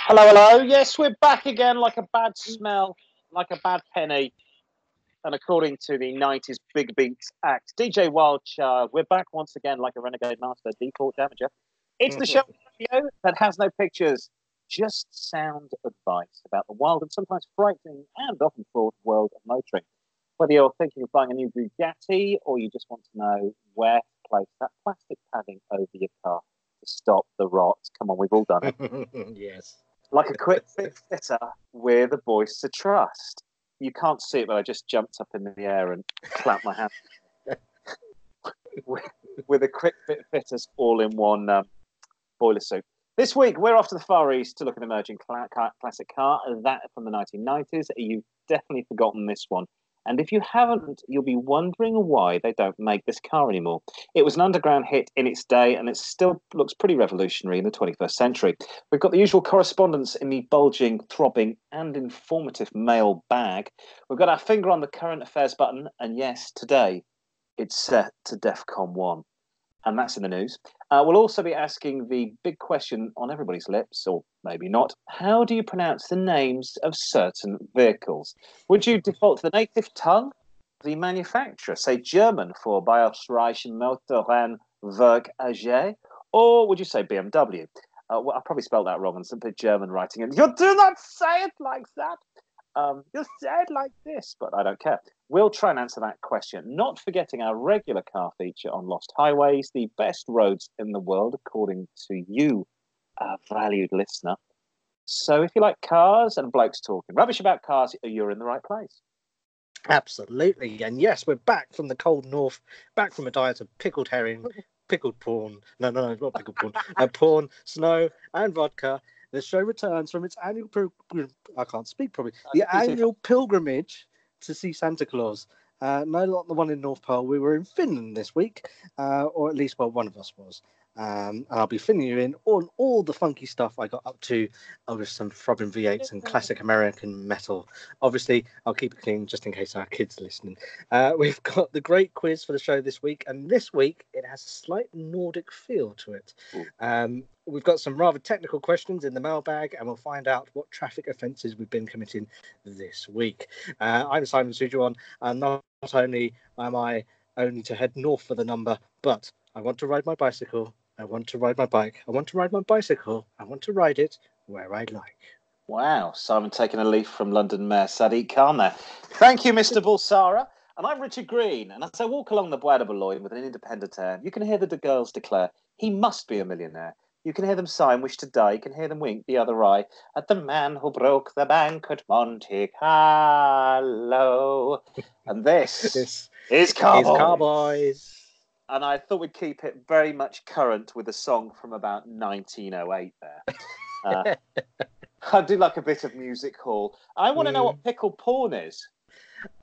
Hello, hello. Yes, we're back again like a bad smell, like a bad penny. And according to the 90s Big Beats act, DJ Wildchild, we're back once again like a renegade master, default damager. It's the show that has no pictures, just sound advice about the wild and sometimes frightening and often fraught world of motoring. Whether you're thinking of buying a new Bugatti or you just want to know where to place that plastic padding over your car to stop the rot. Come on, we've all done it. Yes. Like a quick fit fitter with a voice to trust. You can't see it, but I just jumped up in the air and clapped my hands. with a quick fit fitters all-in-one boiler suit. This week, we're off to the Far East to look at an emerging classic car, that from the 1990s. You've definitely forgotten this one. And if you haven't, you'll be wondering why they don't make this car anymore. It was an underground hit in its day, and it still looks pretty revolutionary in the 21st century. We've got the usual correspondence in the bulging, throbbing, and informative mail bag. We've got our finger on the current affairs button, and yes, today, it's set to DEFCON 1. And that's in the news. We'll also be asking the big question on everybody's lips, or maybe not. How do you pronounce the names of certain vehicles? Would you default to the native tongue, the manufacturer, say German for Bayerische Motorenwerk AG, or would you say BMW? Well, I probably spelled that wrong and simply German writing. And you do not say it like that. You say it like this, but I don't care. We'll try and answer that question, not forgetting our regular car feature on Lost Highways, the best roads in the world, according to you, our valued listener. So if you like cars and blokes talking rubbish about cars, you're in the right place. Absolutely. And yes, we're back from the cold north, back from a diet of pickled herring, pickled prawn. No, not pickled prawn. Prawn, snow, and vodka. The show returns from its annual annual pilgrimage to see Santa Claus. No, not the one in North Pole. We were in Finland this week, or at least, well, one of us was. And I'll be filling you in on all the funky stuff I got up to with some throbbing V8s and classic American metal. Obviously, I'll keep it clean just in case our kids are listening. We've got the great quiz for the show this week, and this week it has a slight Nordic feel to it. We've got some rather technical questions in the mailbag, and we'll find out what traffic offences we've been committing this week. I'm Simon Sujuan, and not only am I only to head north for the number, but I want to ride my bicycle. I want to ride my bike. I want to ride my bicycle. I want to ride it where I like. Wow, Simon taking a leaf from London Mayor Sadiq Khan there. Thank you, Mr. Bulsara. And I'm Richard Green. And as I walk along the Bois de Boulogne with an independent air, you can hear the girls declare, he must be a millionaire. You can hear them sigh and wish to die. You can hear them wink the other eye at the man who broke the bank at Monte Carlo. And this is Car-Boyz. And I thought we'd keep it very much current with a song from about 1908 there. I do like a bit of music hall. I want to know what pickled porn is.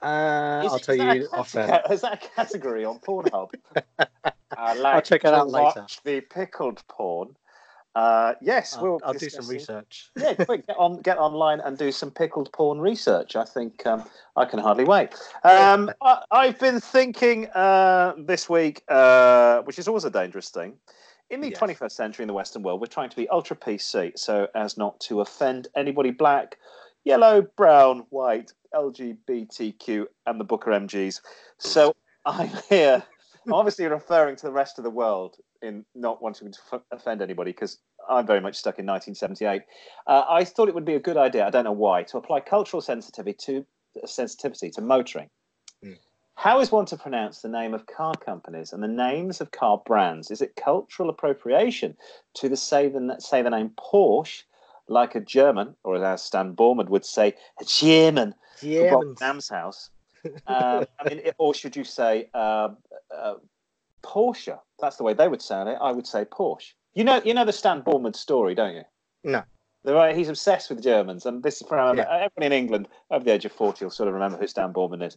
I'll tell you off air. Is that a category on Pornhub? I'll check it out later. Watch the pickled porn. Yes, I'll do some research. Yeah, quick, get online and do some pickled porn research. I think I can hardly wait. I've been thinking this week, which is always a dangerous thing. In the 21st century in the Western world, we're trying to be ultra PC so as not to offend anybody black, yellow, brown, white, LGBTQ, and the Booker MGs. So I'm here, obviously referring to the rest of the world in not wanting to offend anybody because I'm very much stuck in 1978. I thought it would be a good idea, I don't know why, to apply cultural sensitivity to motoring. How is one to pronounce the name of car companies and the names of car brands? Is it cultural appropriation to say the name Porsche like a German, or as Stan Boardman would say, a German for Nam's house? Or should you say Porsche? That's the way they would sound it. I would say Porsche. You know the Stan Boardman story, don't you? No. He's obsessed with Germans, and this is from everyone in England over the age of 40 will sort of remember who Stan Boardman is.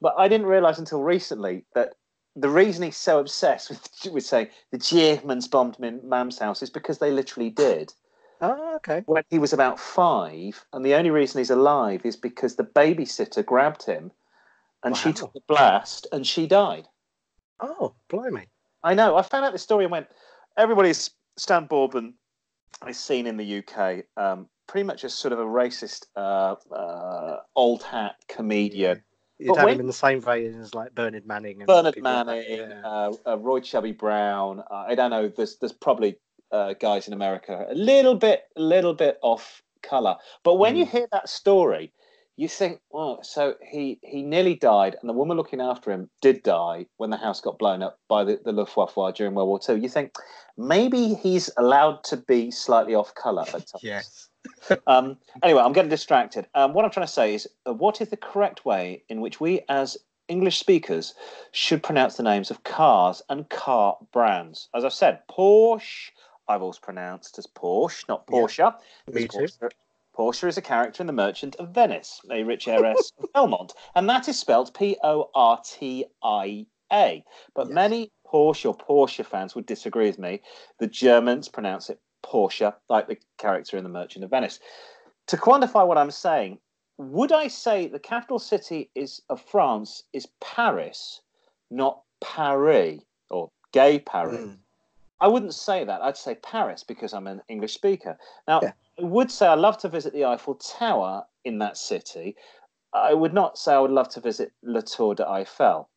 But I didn't realise until recently that the reason he's so obsessed with saying the Germans bombed Mam's house is because they literally did. Oh, okay. When he was about 5, and the only reason he's alive is because the babysitter grabbed him, and she took the blast, and she died. Oh, blimey! I know. I found out this story and went, everybody's Stan Boardman is seen in the UK pretty much as sort of a racist old hat comedian. Yeah. You'd have him in the same vein as like Bernard Manning. Bernard Manning, Roy Chubby Brown. I don't know. There's probably guys in America a little bit off colour. But when you hear that story, you think, oh, so he nearly died, and the woman looking after him did die when the house got blown up by the Luftwaffe during World War II. You think maybe he's allowed to be slightly off colour at times. Yes. Anyway, I'm getting distracted. What I'm trying to say is, what is the correct way in which we, as English speakers, should pronounce the names of cars and car brands? As I've said, Porsche, I've always pronounced as Porsche, not Porsche. Yeah, me too. Porsche is a character in The Merchant of Venice, a rich heiress of Belmont, and that is spelled Portia. But many Porsche or Porsche fans would disagree with me. The Germans pronounce it Porsche, like the character in The Merchant of Venice. To quantify what I'm saying, would I say the capital city of France is Paris, not Paris, or Gay Paris? I wouldn't say that. I'd say Paris because I'm an English speaker. Now, I would say I'd love to visit the Eiffel Tower in that city. I would not say I would love to visit La Tour de Eiffel.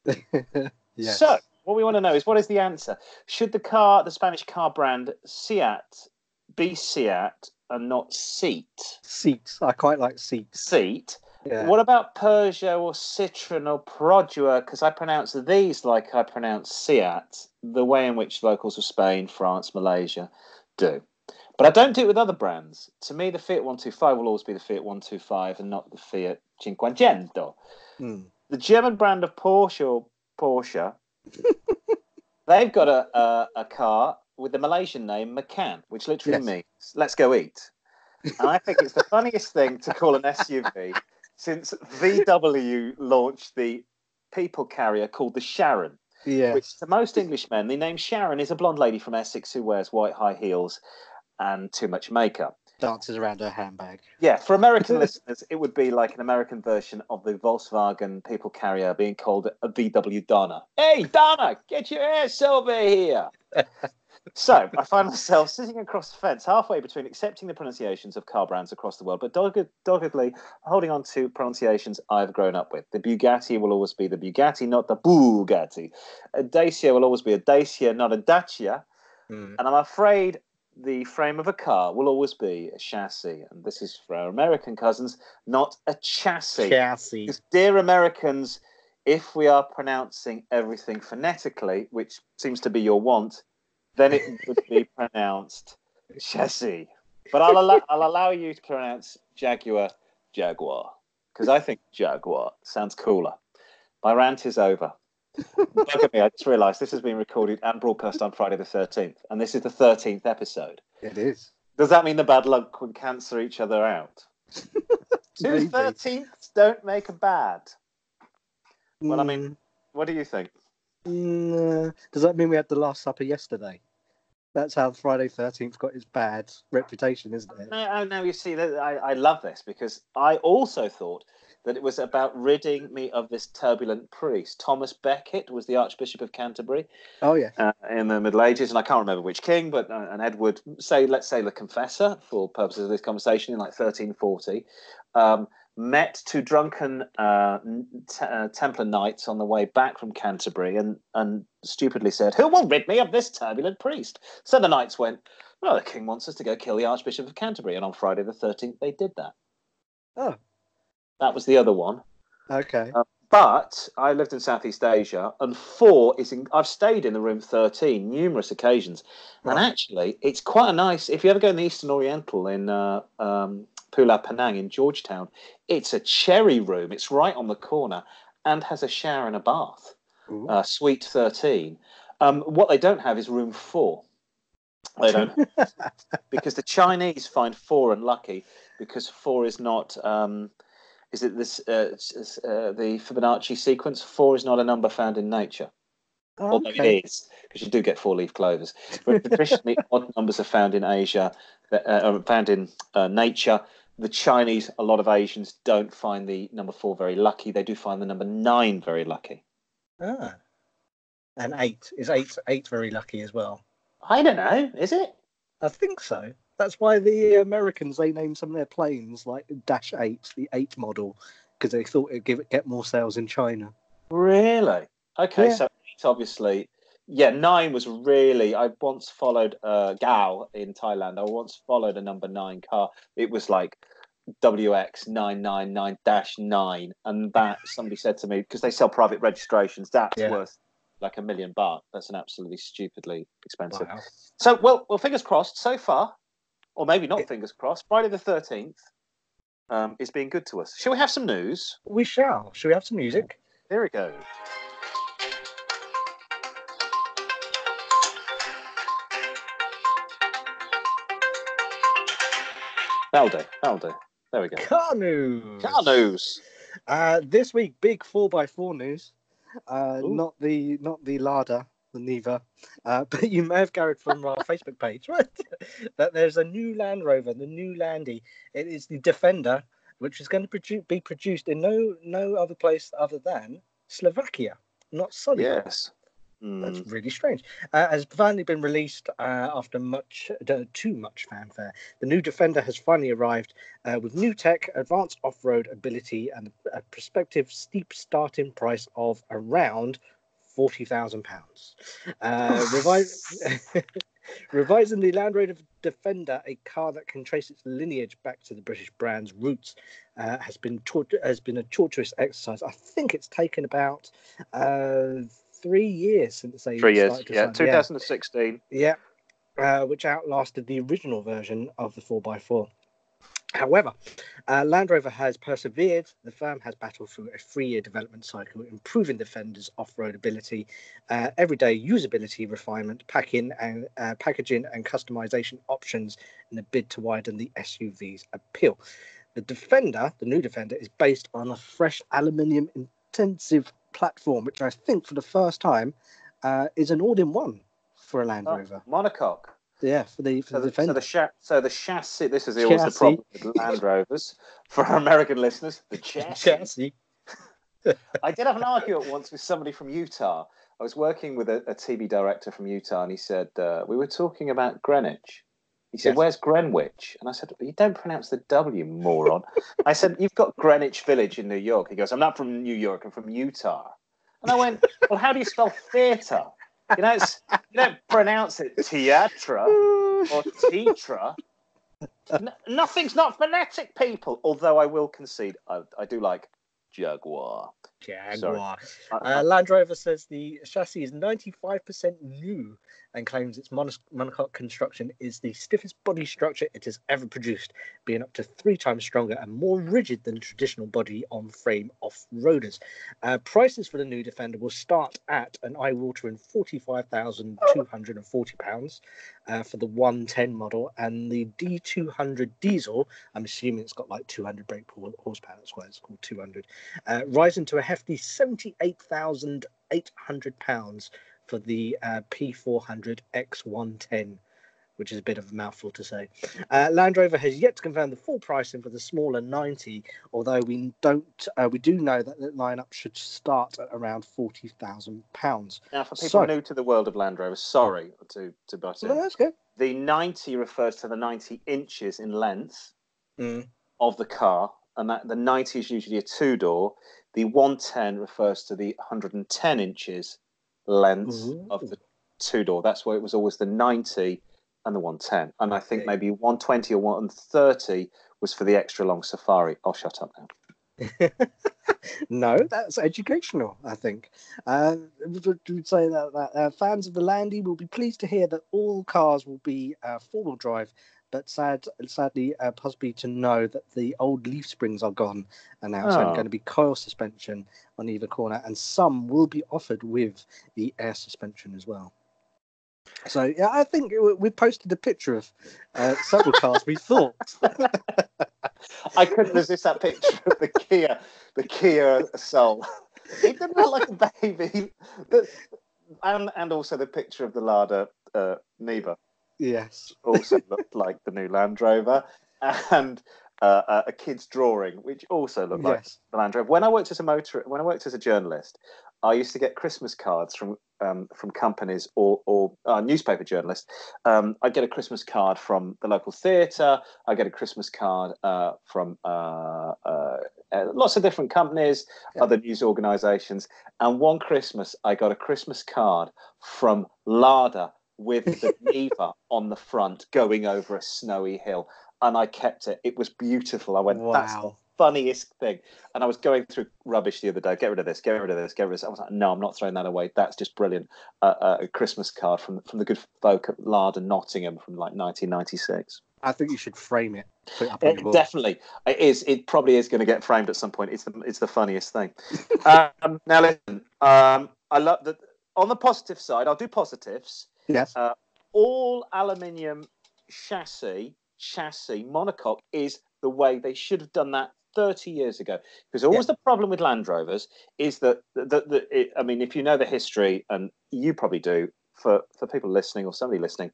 Yes. So, what we want to know is, what is the answer? Should the Spanish car brand Seat be Seat and not Seat? Seat. I quite like Seat. Seat. Yeah. What about Peugeot or Citroen or Perodua? Because I pronounce these like I pronounce Seat, the way in which locals of Spain, France, Malaysia do. But I don't do it with other brands. To me, the Fiat 125 will always be the Fiat 125 and not the Fiat Cinquecento. The German brand of Porsche or Porsche, they've got a car with the Malaysian name Macan, which literally means let's go eat. And I think it's the funniest thing to call an SUV since VW launched the people carrier called the Sharon. Yes. Which to most Englishmen, the name Sharon is a blonde lady from Essex who wears white high heels and too much makeup. Dances around her handbag. Yeah, for American listeners, it would be like an American version of the Volkswagen people carrier being called a VW Donna. Hey, Donna, get your ass over here. So I find myself sitting across the fence halfway between accepting the pronunciations of car brands across the world, but doggedly holding on to pronunciations I've grown up with. The Bugatti will always be the Bugatti, not the Bugatti. A Dacia will always be a Dacia, not a Dacia. And I'm afraid the frame of a car will always be a chassis. And this is for our American cousins, not a chassis. Because, dear Americans, if we are pronouncing everything phonetically, which seems to be your want, then it would be pronounced chassis. But I'll allow you to pronounce Jaguar, because I think Jaguar sounds cooler. My rant is over. Look at me, I just realised this has been recorded and broadcast on Friday the 13th, and this is the 13th episode. It is. Does that mean the bad luck would cancel each other out? 2 13ths don't make a bad. Well, I mean, what do you think? Does that mean we had the Last Supper yesterday? That's how Friday 13th got its bad reputation, isn't it? No, you see, I love this because I also thought that it was about ridding me of this turbulent priest. Thomas Becket was the Archbishop of Canterbury. Oh, yeah. In the Middle Ages, and I can't remember which king, but an Edward, let's say the Confessor, for purposes of this conversation, in like 1340, met two drunken Templar knights on the way back from Canterbury and stupidly said, "Who will rid me of this turbulent priest?" So the knights went, "Well, the king wants us to go kill the Archbishop of Canterbury." And on Friday the 13th, they did that. Oh. That was the other one. Okay. But I lived in Southeast Asia, and I've stayed in the room 13 numerous occasions. Right. And actually, it's quite a nice, if you ever go in the Eastern Oriental in Pulau Penang in Georgetown, it's a cherry room. It's right on the corner and has a shower and a bath. Suite 13. What they don't have is room 4. They don't, because the Chinese find 4 unlucky because 4 is not. Is it this the Fibonacci sequence? 4 is not a number found in nature. Oh, although it is, because you do get 4-leaf clovers. But traditionally, odd numbers are found in Asia, are found in nature. The Chinese, a lot of Asians don't find the number 4 very lucky. They do find the number 9 very lucky. Ah. And 8. Is 8 very lucky as well? I don't know. Is it? I think so. That's why the Americans, they named some of their planes like Dash 8, the 8 model, because they thought it'd get more sales in China. Really? Okay, Yeah. so it's obviously, yeah, 9 was really. I once followed Gao in Thailand. I once followed a number 9 car. It was like WX999-9, and that somebody said to me, because they sell private registrations, that's Yeah. worth like $1 million. That's an absolutely stupidly expensive. Wow. So, well, fingers crossed so far, or maybe not fingers crossed. Friday the 13th is being good to us. Shall we have some news? We shall. Shall we have some music? Here we go. That'll do. There we go. Car news. Car news. This week, big 4x4 news. Not the Lada, the Niva, but you may have gathered from our Facebook page, right? That there's a new Land Rover, the new Landy. It is the Defender, which is going to be produced in no other place other than Slovakia, not Solihull. Yes. That's really strange. Has finally been released after too much fanfare. The new Defender has finally arrived with new tech, advanced off-road ability, and a prospective steep starting price of around £40,000. Revising the Land Rover Defender, a car that can trace its lineage back to the British brand's roots, has been a torturous exercise. I think it's taken about 3 years since they 3 years. started to Yeah, sign. 2016. Yeah, which outlasted the original version of the 4x4. However, Land Rover has persevered. The firm has battled through a 3-year development cycle, improving Defender's off-road ability, everyday usability refinement, packaging and customization options in a bid to widen the SUV's appeal. The new Defender, is based on a fresh aluminium intensive platform, which I think for the first time is an all-in-one for a Land Rover. Monocoque. Yeah, for the Defender. So the chassis. This is always the problem with Land Rovers. For our American listeners, the chassis. I did have an argument once with somebody from Utah. I was working with a TV director from Utah, and he said we were talking about Greenwich. He said, "Where's Greenwich?" And I said, "You don't pronounce the W, moron." I said, "You've got Greenwich Village in New York." He goes, "I'm not from New York. I'm from Utah." And I went, "Well, how do you spell theatre? You don't pronounce it theatra or tetra. Nothing's not phonetic, people." Although I will concede, I do like Jaguar. Land Rover says the chassis is 95% new and claims its monocoque construction is the stiffest body structure it has ever produced, being up to 3 times stronger and more rigid than traditional body on frame off-roaders. Prices for the new Defender will start at an eye-watering £45,240 for the 110 model, and the D200 diesel, I'm assuming it's got like 200 brake horsepower, that's why it's called 200, rising to a hefty £78,800 for the P400 X110, which is a bit of a mouthful to say. Land Rover has yet to confirm the full pricing for the smaller 90, although we do know that the lineup should start at around £40,000. Now, for people new to the world of Land Rover, sorry to butt in. No, that's good. The 90 refers to the 90 inches in length of the car, and that the 90 is usually a 2-door. The 110 refers to the 110 inches length of the 2-door. That's why it was always the 90 and the 110. And I think maybe 120 or 130 was for the extra long Safari. I'll shut up now. No, that's educational, I think. We'd say that fans of the Landy will be pleased to hear that all cars will be four-wheel drive, but sadly, possibly to know that the old leaf springs are gone, and now it's only going to be coil suspension on either corner, and some will be offered with the air suspension as well. So, yeah, I think we posted a picture of several cars we thought. I couldn't resist that picture of the Kia Soul. It didn't look like a baby. And also the picture of the Lada Niva. Yes. Also looked like the new Land Rover. And a kid's drawing, which also looked like the Land Rover. When I worked as a journalist, I used to get Christmas cards from companies or newspaper journalists. I'd get a Christmas card from the local theatre. I get a Christmas card from lots of different companies, other news organisations. And one Christmas, I got a Christmas card from Lada with the Neva on the front going over a snowy hill. And I kept it. It was beautiful. I went, that's the funniest thing. And I was going through rubbish the other day. Get rid of this, get rid of this, get rid of this. I was like, no, I'm not throwing that away. That's just brilliant. A Christmas card from the good folk at Lard and Nottingham from like 1996. I think you should frame it. Put it up on your wall. Definitely. It is. It probably is going to get framed at some point. It's the funniest thing. Now, listen, I love that. On the positive side, I'll do positives. Yes. All aluminium chassis monocoque is the way they should have done that 30 years ago. Because always the problem with Land Rovers is that, I mean, if you know the history, and you probably do, for people listening or somebody listening,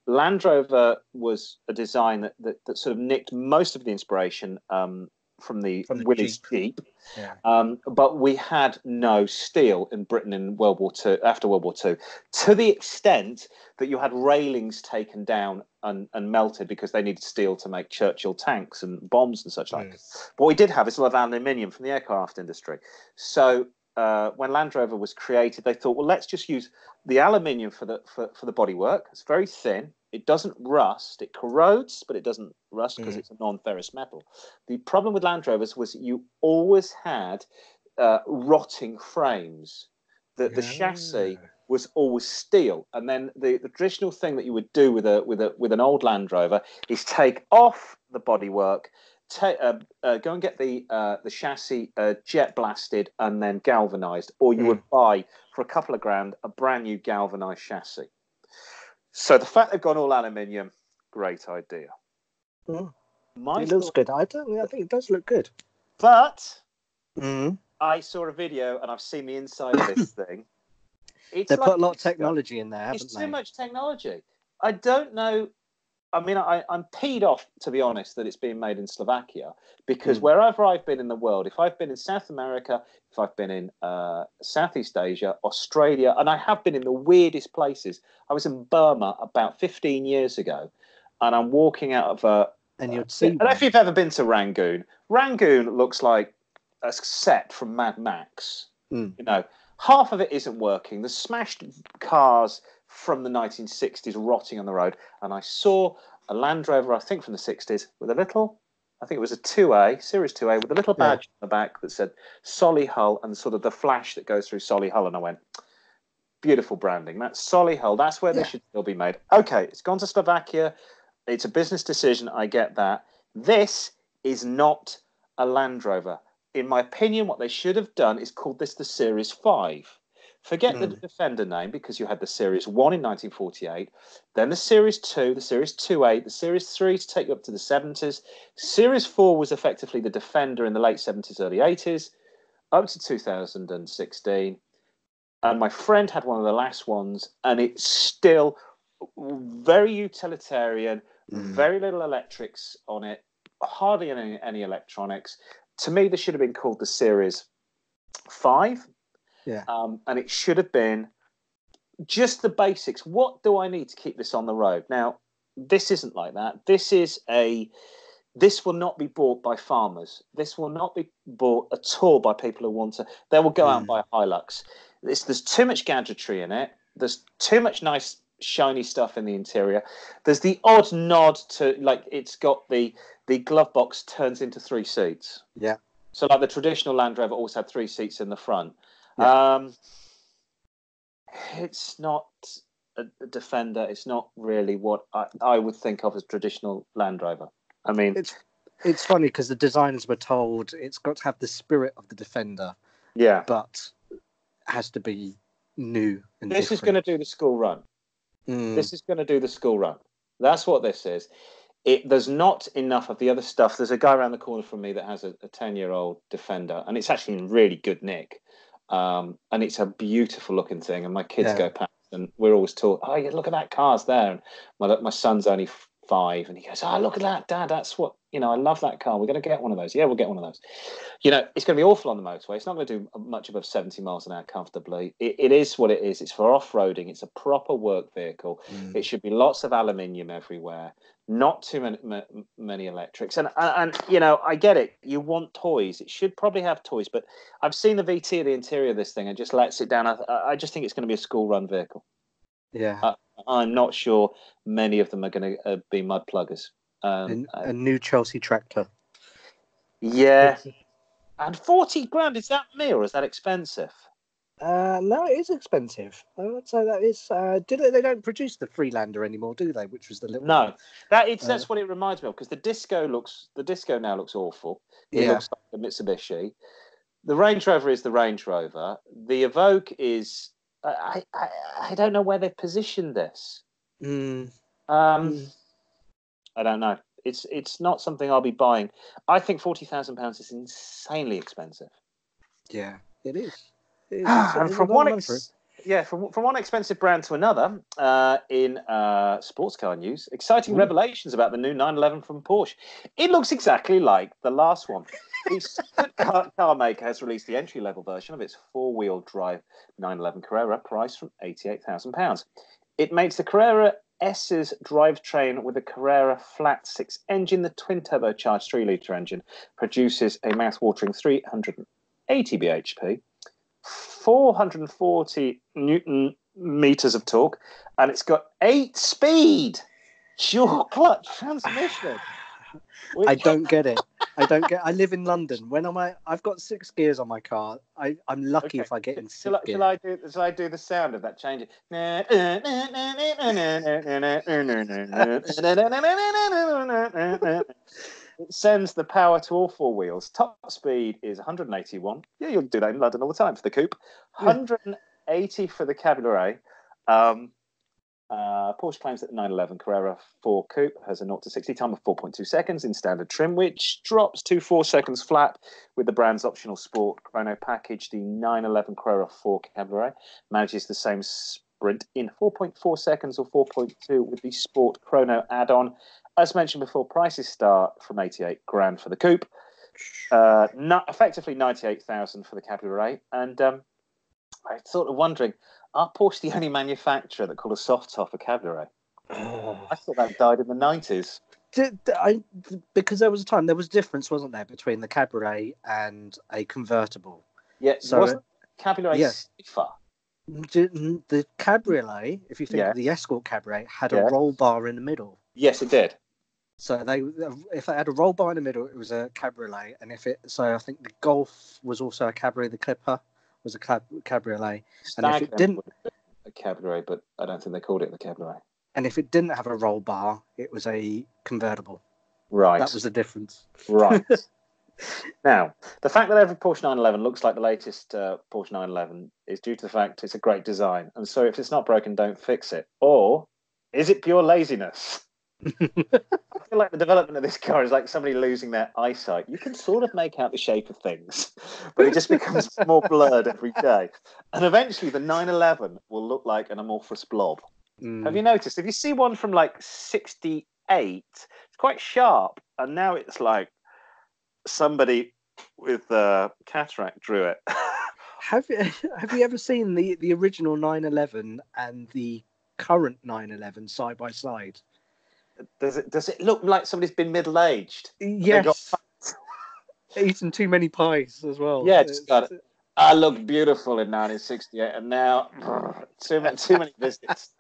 Land Rover was a design that sort of nicked most of the inspiration from the Willys Jeep. Yeah. But we had no steel in Britain in after World War II, to the extent that you had railings taken down and melted because they needed steel to make Churchill tanks and bombs and such like. What we did have is a lot of aluminium from the aircraft industry. So when Land Rover was created, they thought, well, let's just use the aluminium for the bodywork. It's very thin. It doesn't rust. It corrodes, but it doesn't rust because it's a non-ferrous metal. The problem with Land Rovers was you always had rotting frames. The chassis was always steel, and then the traditional thing that you would do with an old Land Rover is take off the bodywork, go and get the chassis jet blasted and then galvanized, or you would buy for a couple of grand a brand new galvanized chassis. So the fact they've gone all aluminium, great idea. It looks good. I think it does look good. But I saw a video and I've seen the inside of this thing. They put a lot of technology in there, haven't they? It's too much technology. I don't know. I mean, I'm peed off, to be honest, that it's being made in Slovakia, because wherever I've been in the world, if I've been in South America, if I've been in Southeast Asia, Australia, and I have been in the weirdest places. I was in Burma about 15 years ago, and I'm walking out of a... And you'd see... I don't know if you've ever been to Rangoon. Rangoon looks like a set from Mad Max. You know, half of it isn't working. The smashed cars from the 1960s rotting on the road, and I saw a Land Rover, I think from the 60s, with a little, I think it was a 2A, Series 2A, with a little badge on the back that said Solihull and sort of the flash that goes through Solihull, and I went, beautiful branding. That's Solihull. That's where they should still be made. Okay, it's gone to Slovakia. It's a business decision. I get that. This is not a Land Rover. In my opinion, what they should have done is called this the Series 5. Forget the Defender name, because you had the Series 1 in 1948, then the Series 2, the Series 2A, the Series 3 to take you up to the 70s. Series 4 was effectively the Defender in the late 70s, early 80s, up to 2016. And my friend had one of the last ones, and it's still very utilitarian, very little electrics on it, hardly any electronics. To me, this should have been called the Series 5. Yeah. And it should have been just the basics. What do I need to keep this on the road? Now, this isn't like that. This will not be bought by farmers. This will not be bought at all by people who want to. They will go out and buy a Hilux. There's too much gadgetry in it. There's too much nice, shiny stuff in the interior. There's the odd nod to, like, it's got the glove box turns into 3 seats. Yeah. So, like the traditional Land Rover always had 3 seats in the front. Yeah. It's not a Defender. It's not really what I would think of as traditional Land Rover. I mean, it's funny because the designers were told it's got to have the spirit of the Defender. Yeah, but has to be new and this is going to do the school run. This is going to do the school run. That's what this is. There's not enough of the other stuff. There's a guy around the corner from me that has a 10-year-old Defender, and it's actually in really good nick. And it's a beautiful looking thing. And my kids go past, and we're always taught, "Oh, yeah, look at that car's there." And my son's only 5, and he goes, "Oh, look at that, Dad! That's what I love that car. We're going to get one of those. Yeah, we'll get one of those." It's going to be awful on the motorway. It's not going to do much above 70 miles an hour comfortably. It is what it is. It's for off-roading. It's a proper work vehicle. It should be lots of aluminium everywhere, not too many electrics. And I get it. You want toys. It should probably have toys, but I've seen the VT of the interior of this thing and just lets it down. I just think it's going to be a school-run vehicle. Yeah. I'm not sure many of them are going to be mud pluggers. A new Chelsea tractor. Yeah. And 40 grand, is that me or is that expensive? No, it is expensive. I would say that is. They don't produce the Freelander anymore, do they? Which was the little. No, that's what it reminds me of, because the Disco now looks awful. It looks like a Mitsubishi. The Range Rover is the Range Rover. The Evoque is. I don't know where they've positioned this. I don't know. It's not something I'll be buying. I think £40,000 is insanely expensive. Yeah, it is. And from one expensive brand to another, in sports car news, exciting revelations about the new 911 from Porsche. It looks exactly like the last one. The car maker has released the entry-level version of its four-wheel drive 911 Carrera, priced from £88,000. It makes the Carrera S's drivetrain with a Carrera flat 6 engine. The twin turbocharged 3-litre engine produces a mouth-watering 380 bhp, 440 Newton meters of torque, and it's got 8-speed dual clutch transmission. I don't get it. I live in London. I've got 6 gears on my car. I'm lucky if I get in 6 gears. Shall I do the sound of that change? It sends the power to all 4 wheels. Top speed is 181. Yeah, you'll do that in London all the time for the coupe. 180 for the Cabriolet. Porsche claims that the 911 Carrera 4 Coupe has a 0 to 60 time of 4.2 seconds in standard trim, which drops to 4 seconds flat with the brand's optional Sport Chrono package. The 911 Carrera 4 Cabriolet manages the same sprint in 4.4 seconds or 4.2 with the Sport Chrono add-on. As mentioned before, prices start from 88 grand for the coupe, effectively 98,000 for the Cabriolet. And I'm sort of wondering, are Porsche the only manufacturer that called a soft top a Cabriolet? I thought that died in the 90s. Because there was a difference, wasn't there, between the Cabriolet and a convertible? Yeah, so wasn't Cabriolet stiffer? The Cabriolet, if you think of the Escort Cabriolet, had a roll bar in the middle. Yes, it did. So if they had a roll bar in the middle, it was a Cabriolet, and I think the Golf was also a Cabriolet. The Clipper was a Cabriolet, and if it didn't, a Cabriolet, but I don't think they called it the Cabriolet. And if it didn't have a roll bar, it was a convertible. Right, that was the difference. Right. Now, the fact that every Porsche 911 looks like the latest Porsche 911 is due to the fact it's a great design, and so if it's not broken, don't fix it. Or is it pure laziness? I feel like the development of this car is like somebody losing their eyesight. You can sort of make out the shape of things, but it just becomes more blurred every day. And eventually the 911 will look like an amorphous blob. Have you noticed? If you see one from like 68, it's quite sharp. And now it's like somebody with cataract drew it. Have you ever seen the original 911 and the current 911 side by side? Does it look like somebody's been middle-aged? Yes. Eaten too many pies as well. Yeah, I looked beautiful in 1968, and now too many visits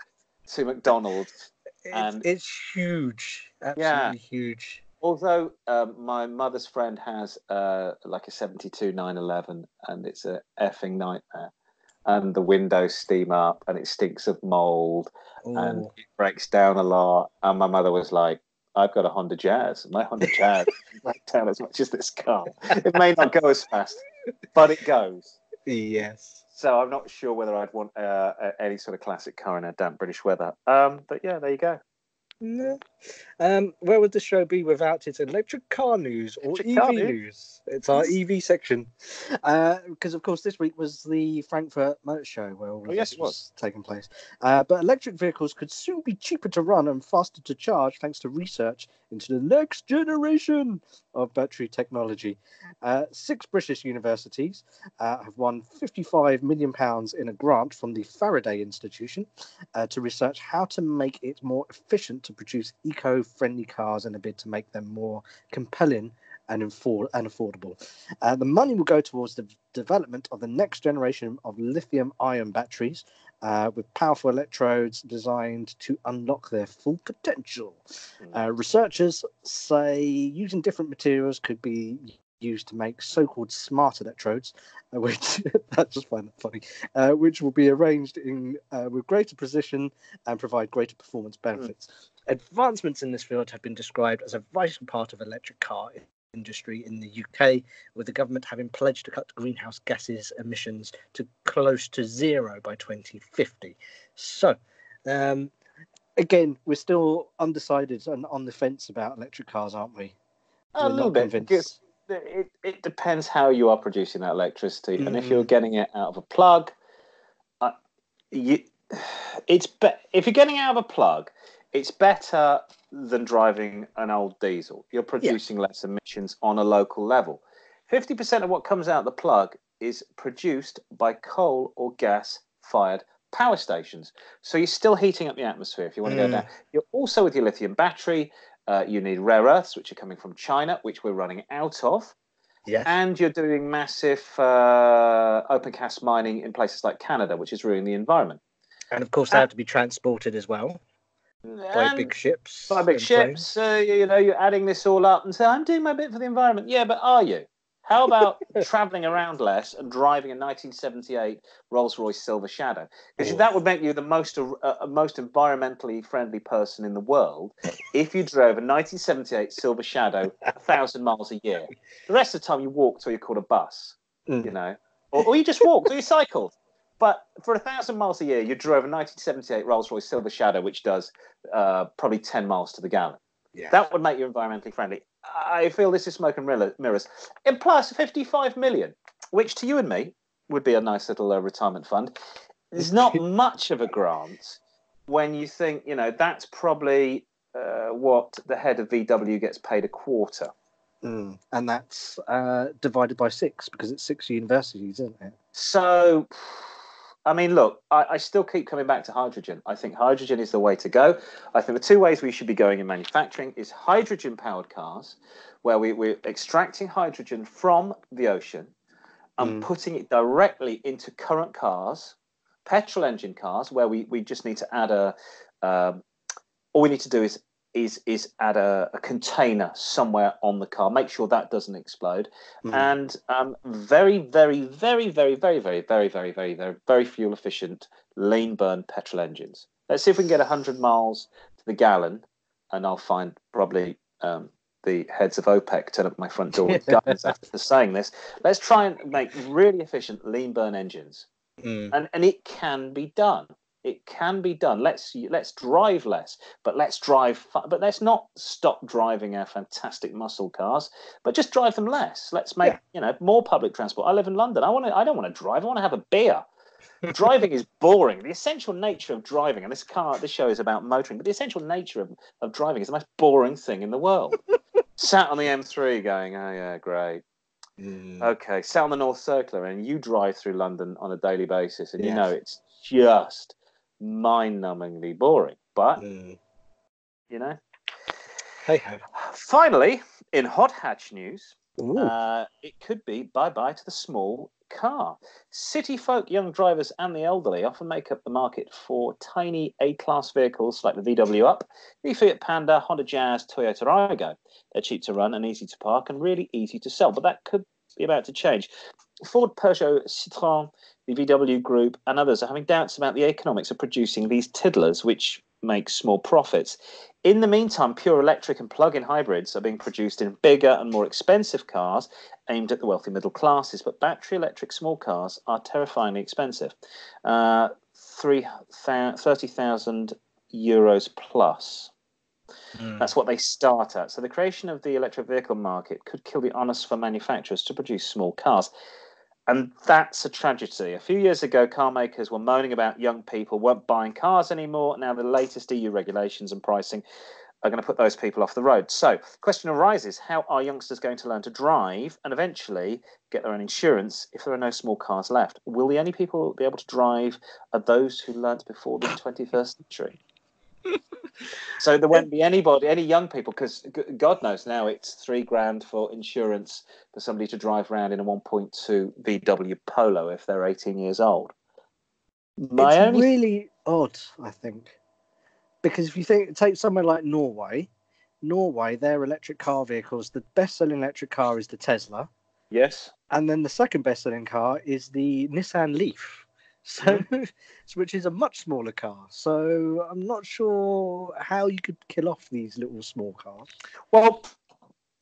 to McDonald's. It's huge, absolutely huge. Although my mother's friend has like a 72 911, and it's a effing nightmare. And the windows steam up, and it stinks of mold, and it breaks down a lot. And my mother was like, "I've got a Honda Jazz. My Honda Jazz doesn't break down as much as this car. It may not go as fast, but it goes." Yes. So I'm not sure whether I'd want any sort of classic car in a damp British weather. But yeah, there you go. No. Where would the show be without its electric car news or Electric car EV news. news? It's our EV section. Because, of course, this week was the Frankfurt Motor Show where all of yes, this it was. taking place. But electric vehicles could soon be cheaper to run and faster to charge thanks to research into the next generation of battery technology. 6 British universities have won £55 million in a grant from the Faraday Institution to research how to make it more efficient to produce eco-friendly cars in a bid to make them more compelling and affordable. The money will go towards the development of the next generation of lithium-ion batteries with powerful electrodes designed to unlock their full potential. Researchers say using different materials could be used to make so-called smart electrodes, which I just find that funny, which will be arranged in with greater precision and provide greater performance benefits. Advancements in this field have been described as a vital part of electric car industry in the UK, with the government having pledged to cut greenhouse gases emissions to close to zero by 2050. So, again, we're still undecided and on the fence about electric cars, aren't we? A little bit, because it depends how you are producing that electricity, and if you're getting it out of a plug, if you're getting it out of a plug, it's better than driving an old diesel. You're producing less emissions on a local level. 50% of what comes out the plug is produced by coal or gas-fired power stations. So you're still heating up the atmosphere if you want to go down. You're also, with your lithium battery, you need rare earths, which are coming from China, which we're running out of. Yes. And you're doing massive open cast mining in places like Canada, which is ruining the environment. And of course, they have to be transported as well by big ships. By big ships. You're adding this all up and say, I'm doing my bit for the environment. Yeah, but are you? How about travelling around less and driving a 1978 Rolls-Royce Silver Shadow? Because that would make you the most environmentally friendly person in the world if you drove a 1978 Silver Shadow 1,000 miles a year. The rest of the time you walked or you caught a bus, or you just walked or you cycled. But for 1,000 miles a year, you drove a 1978 Rolls-Royce Silver Shadow, which does probably 10 miles to the gallon. Yeah. That would make you environmentally friendly. I feel this is smoke and mirrors. And plus 55 million, which to you and me would be a nice little retirement fund, is not much of a grant when you think, that's probably what the head of VW gets paid a quarter. And that's divided by 6 because it's 6 universities, isn't it? So, I mean, look, I still keep coming back to hydrogen. I think hydrogen is the way to go. I think the 2 ways we should be going in manufacturing is hydrogen-powered cars, where we're extracting hydrogen from the ocean and putting it directly into current cars, petrol engine cars, where we just need to add all we need to do is add a container somewhere on the car, make sure that doesn't explode, and very, very, very, very, very, very, very, very, very, very, very fuel efficient lean burn petrol engines. Let's see if we can get 100 miles to the gallon, and I'll find probably the heads of OPEC turn up my front door with guns after saying this. Let's try and make really efficient lean burn engines, and it can be done. It can be done. Let's drive less, but but let's not stop driving our fantastic muscle cars, but just drive them less. Let's make more public transport. I live in London. I don't want to drive. I want to have a beer. Driving is boring. The essential nature of driving, and this show is about motoring, but the essential nature of driving is the most boring thing in the world. Sat on the M3 going, oh yeah, great. Okay, sat on the North Circular, and you drive through London on a daily basis, and it's just mind-numbingly boring, but hey ho. Finally, in hot hatch news, it could be bye-bye to the small car. City folk, young drivers and the elderly often make up the market for tiny A-class vehicles like the VW Up, the Fiat Panda, Honda Jazz, Toyota Aygo. They're cheap to run and easy to park and really easy to sell, but that could be about to change. Ford, Peugeot, Citroën, the VW Group and others are having doubts about the economics of producing these tiddlers, which make small profits. In the meantime, pure electric and plug-in hybrids are being produced in bigger and more expensive cars aimed at the wealthy middle classes, but battery electric small cars are terrifyingly expensive. 30,000 euros plus. That's what they start at. So the creation of the electric vehicle market could kill the honest for manufacturers to produce small cars. And that's a tragedy. A few years ago, car makers were moaning about young people weren't buying cars anymore. Now the latest EU regulations and pricing are going to put those people off the road. So the question arises, how are youngsters going to learn to drive and eventually get their own insurance if there are no small cars left? Will the only people be able to drive are those who learnt before the 21st century? So there won't be anybody, any young people, because God knows now it's $3,000 for insurance for somebody to drive around in a 1.2 VW Polo if they're 18 years old. It's really odd, I think, because if you take somewhere like Norway, their electric car vehicles, the best-selling electric car is the Tesla. Yes. And then the second best-selling car is the Nissan Leaf. So, which is a much smaller car. So I'm not sure how you could kill off these little small cars. Well,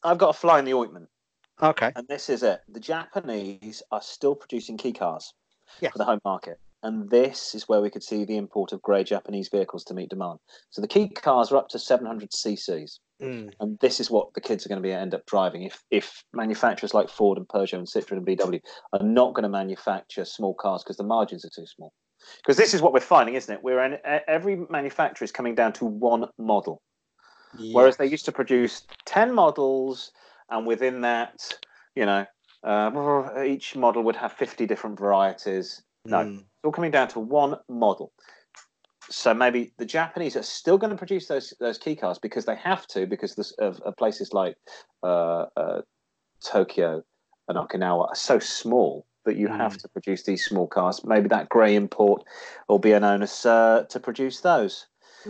I've got a fly in the ointment. Okay. And this is it. The Japanese are still producing kei cars for the home market. And this is where we could see the import of grey Japanese vehicles to meet demand. So the kei cars are up to 700 cc's. And this is what the kids are going to end up driving if manufacturers like Ford and Peugeot and Citroen and VW are not going to manufacture small cars because the margins are too small. Because this is what we're finding, isn't it? Every manufacturer is coming down to one model. Yes. Whereas they used to produce 10 models, and within that, each model would have 50 different varieties. No, it's all coming down to one model. So maybe the Japanese are still going to produce those kei cars because they have to, because of places like Tokyo and Okinawa are so small that you have to produce these small cars. Maybe that grey import will be an onus to produce those.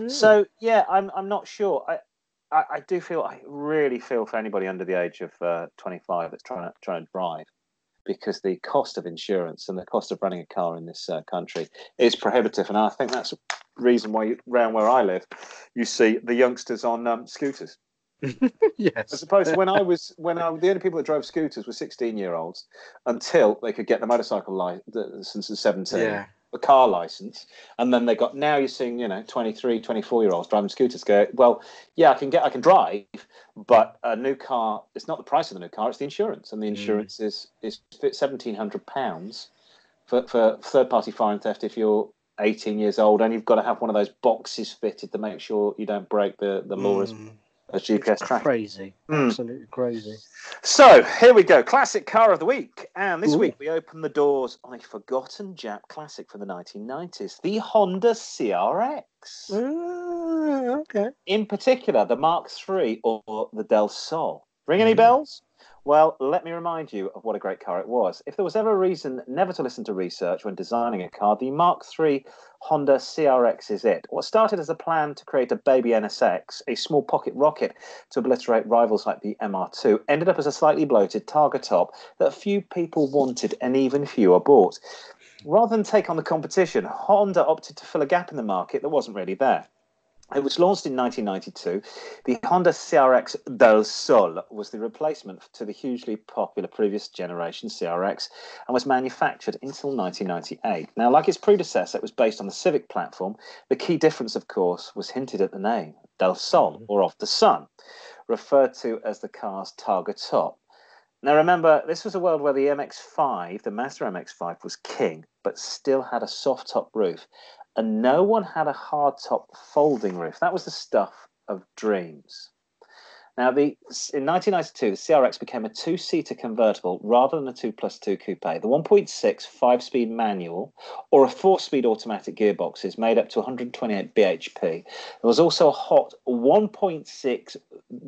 So yeah, I'm not sure. I really feel for anybody under the age of 25 that's trying to drive, because the cost of insurance and the cost of running a car in this country is prohibitive. And I think that's a reason why around where I live, you see the youngsters on scooters. Yes. As opposed to the only people that drove scooters were 16-year-olds until they could get the motorcycle license at 17. Yeah. The car license, and then now you're seeing 23, 24-year-olds driving scooters go, well, yeah, I can drive, but a new car, it's not the price of the new car, it's the insurance, and the insurance is £1,700 for third-party fire and theft if you're 18 years old, and you've got to have one of those boxes fitted to make sure you don't break the law as GPS tracking. Crazy. Absolutely crazy. So here we go, classic car of the week, and this week we open the doors on a forgotten Jap classic from the 1990s, the Honda CRX. Okay. In particular, the Mark III or the Del Sol. Ring any bells? Well, let me remind you of what a great car it was. If there was ever a reason never to listen to research when designing a car, the Mark III Honda CRX is it. What started as a plan to create a baby NSX, a small pocket rocket to obliterate rivals like the MR2, ended up as a slightly bloated Targa top that few people wanted and even fewer bought. Rather than take on the competition, Honda opted to fill a gap in the market that wasn't really there. It was launched in 1992. The Honda CRX Del Sol was the replacement to the hugely popular previous generation CRX and was manufactured until 1998. Now, like its predecessor, it was based on the Civic platform. The key difference, of course, was hinted at the name, Del Sol, or of the sun, referred to as the car's Targa top. Now, remember, this was a world where the MX-5, the Mazda MX-5, was king, but still had a soft top roof. And no one had a hardtop folding roof. That was the stuff of dreams. Now, in 1992, the CRX became a two-seater convertible rather than a 2+2 coupe. The 1.6 five-speed manual or a four-speed automatic gearbox is made up to 128 bhp. There was also a hot 1.6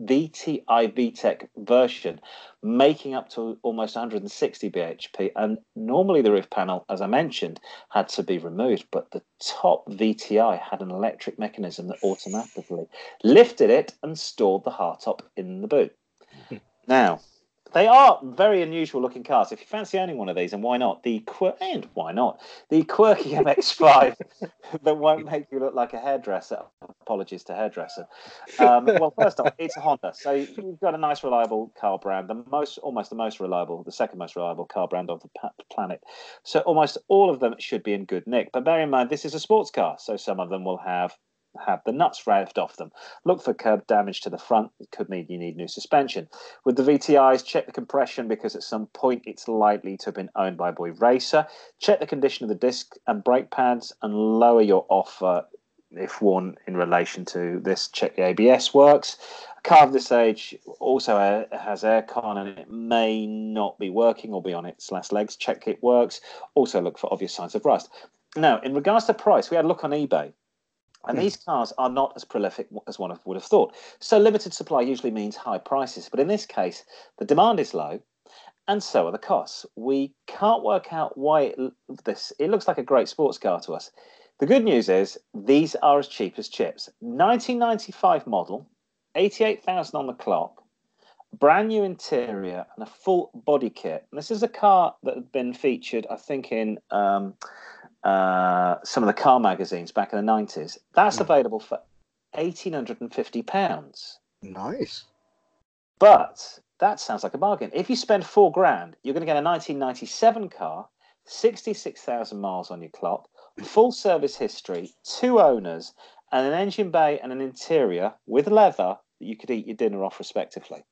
VTI VTEC version, making up to almost 160 bhp. And normally the roof panel, as I mentioned, had to be removed, but the top VTI had an electric mechanism that automatically lifted it and stored the hardtop in the boot. Now, they are very unusual looking cars. If you fancy owning one of these, and why not? The quirky MX-5 that won't make you look like a hairdresser. Apologies to hairdresser. Well, first off, it's a Honda, so you've got a nice, reliable car brand. The second most reliable car brand of the planet. So almost all of them should be in good nick. But bear in mind, this is a sports car, so some of them will have have the nuts revved off them. Look for curb damage to the front. It could mean you need new suspension. With the VTIs, check the compression because at some point it's likely to have been owned by a boy racer. Check the condition of the disc and brake pads and lower your offer if one in relation to this. Check the ABS works. A car of this age also has aircon and it may not be working or be on its last legs. Check it works. Also look for obvious signs of rust. Now, in regards to price, we had a look on eBay. And these cars are not as prolific as one would have thought. So limited supply usually means high prices. But in this case, the demand is low, and so are the costs. We can't work out why it looks like a great sports car to us. The good news is these are as cheap as chips. 1995 model, 88,000 on the clock, brand new interior, and a full body kit. And this is a car that had been featured, I think, in some of the car magazines back in the 90s. That's available for £1,850. Nice. But that sounds like a bargain. If you spend £4,000, you're going to get a 1997 car, 66,000 miles on your clock, full service history, 2 owners, and an engine bay and an interior with leather that you could eat your dinner off respectively.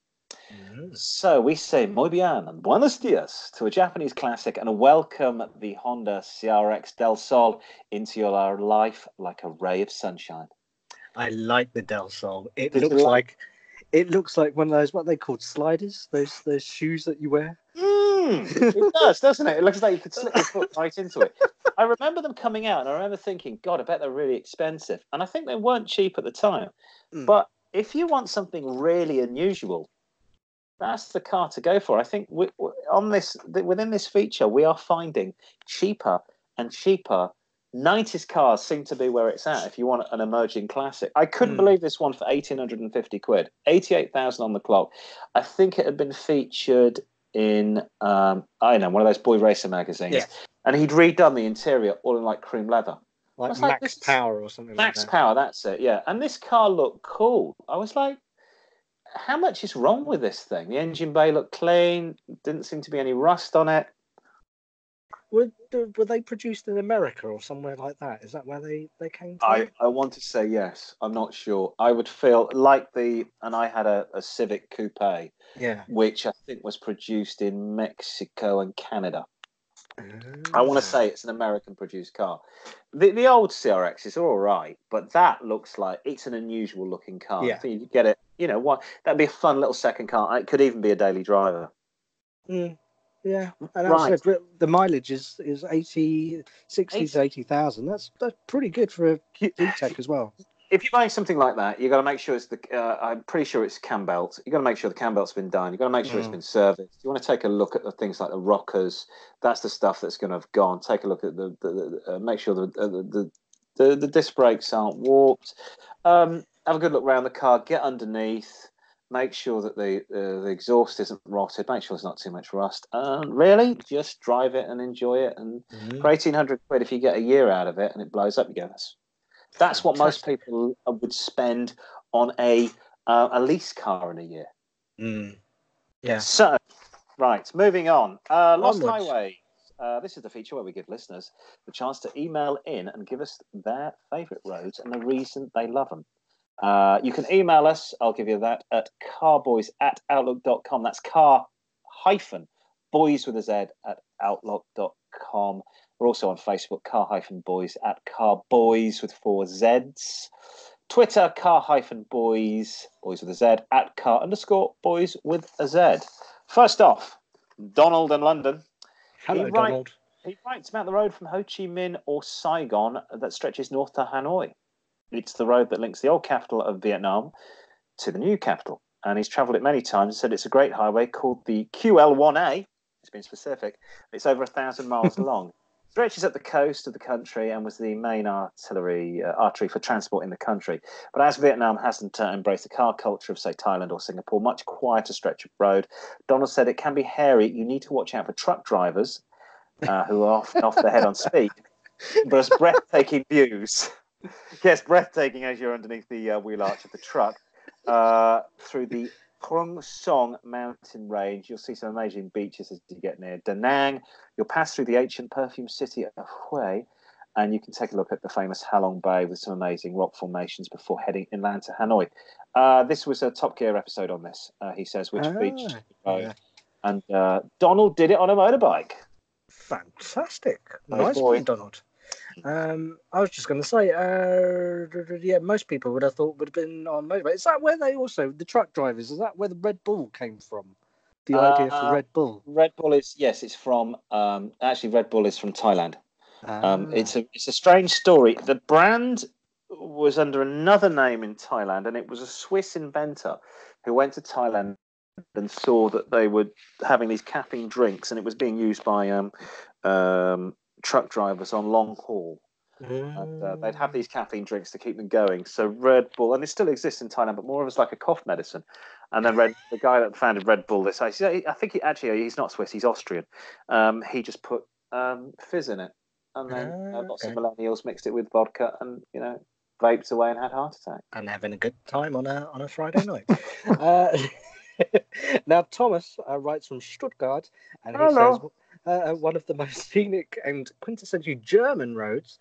So we say muy bien and buenos dias to a Japanese classic and welcome the Honda CRX Del Sol into your life like a ray of sunshine. I like the Del Sol. It looks like one of those, what they called sliders, those shoes that you wear. It does, doesn't it? It looks like you could slip your foot right into it. I remember them coming out and I remember thinking, God, I bet they're really expensive. And I think they weren't cheap at the time. But if you want something really unusual, that's the car to go for. I think within this feature, we are finding cheaper and cheaper. 90s cars seem to be where it's at if you want an emerging classic. I couldn't believe this one for £1,850, 88,000 on the clock. I think it had been featured in, one of those boy racer magazines. Yeah. And he'd redone the interior all in like cream leather. Like Max Power or something like that. Max Power, that's it, yeah. And this car looked cool. I was like, how much is wrong with this thing? The engine bay looked clean. Didn't seem to be any rust on it. Were they produced in America or somewhere like that? Is that where they came from? I want to say yes. I'm not sure. I would feel like and I had a Civic Coupe, which I think was produced in Mexico and Canada. I want to say it's an American-produced car. The old CRXs are all right, but that looks like it's an unusual-looking car. Yeah. I think you get it. You know what? That'd be a fun little second car. It could even be a daily driver. Yeah, and right. The mileage is 60 to 80,000. That's pretty good for a VTEC as well. If you're buying something like that, you've got to make sure it's I'm pretty sure it's cam belt. You've got to make sure the cam belt's been done. You've got to make sure it's been serviced. You want to take a look at the things like the rockers. That's the stuff that's going to have gone. Take a look at make sure the disc brakes aren't warped. Have a good look around the car. Get underneath. Make sure that the exhaust isn't rotted. Make sure there's not too much rust. Really, just drive it and enjoy it. And for £1,800, if you get a year out of it and it blows up, you go, that's what most people would spend on a lease car in a year. Yeah. So, right, moving on. Lost Highways. This is the feature where we give listeners the chance to email in and give us their favourite roads and the reason they love them. You can email us, I'll give you that, at carboys@outlook.com. That's car-boys with a Z at outlook.com. We're also on Facebook, car-boys at carboys with 4 Zs. Twitter, car-boys, boys with a Z, at car_boys with a Z. First off, Donald in London. Hello, Donald. He writes about the road from Ho Chi Minh or Saigon that stretches north to Hanoi. It's the road that links the old capital of Vietnam to the new capital. And he's travelled it many times and said it's a great highway called the QL1A. It's been specific. It's over 1,000 miles long. Stretches up the coast of the country and was the main artery for transport in the country. But as Vietnam hasn't embraced the car culture of, say, Thailand or Singapore, much quieter stretch of road, Donald said it can be hairy. You need to watch out for truck drivers who are often off their head on speed. But it's breathtaking views. Yes, breathtaking as you're underneath the wheel arch of the truck through the Krung Song mountain range. You'll see some amazing beaches as you get near Da Nang. You'll pass through the ancient perfume city of Hue and you can take a look at the famous Halong Bay with some amazing rock formations before heading inland to Hanoi. This was a Top Gear episode on this. He says which beach to go. Yeah. And Donald did it on a motorbike. Fantastic. Oh, Nice boy. one, Donald. I was just going to say, yeah, most people would have thought would have been on motorbike. Is that where they also, the truck drivers, is that where the Red Bull came from? The idea for Red Bull? Red Bull is, yes, it's from, actually Red Bull is from Thailand. It's a strange story. The brand was under another name in Thailand, and it was a Swiss inventor who went to Thailand and saw that they were having these caffeine drinks, and it was being used by truck drivers on long haul. And they'd have these caffeine drinks to keep them going. So Red Bull, and it still exists in Thailand, but more of as like a cough medicine. And then the guy that founded Red Bull, I think he's not Swiss, he's Austrian. He just put fizz in it, and then lots of millennials mixed it with vodka, and vaped away and had heart attacks. And having a good time on a Friday night. Now, Thomas writes from Stuttgart, and he says one of the most scenic and quintessentially Germans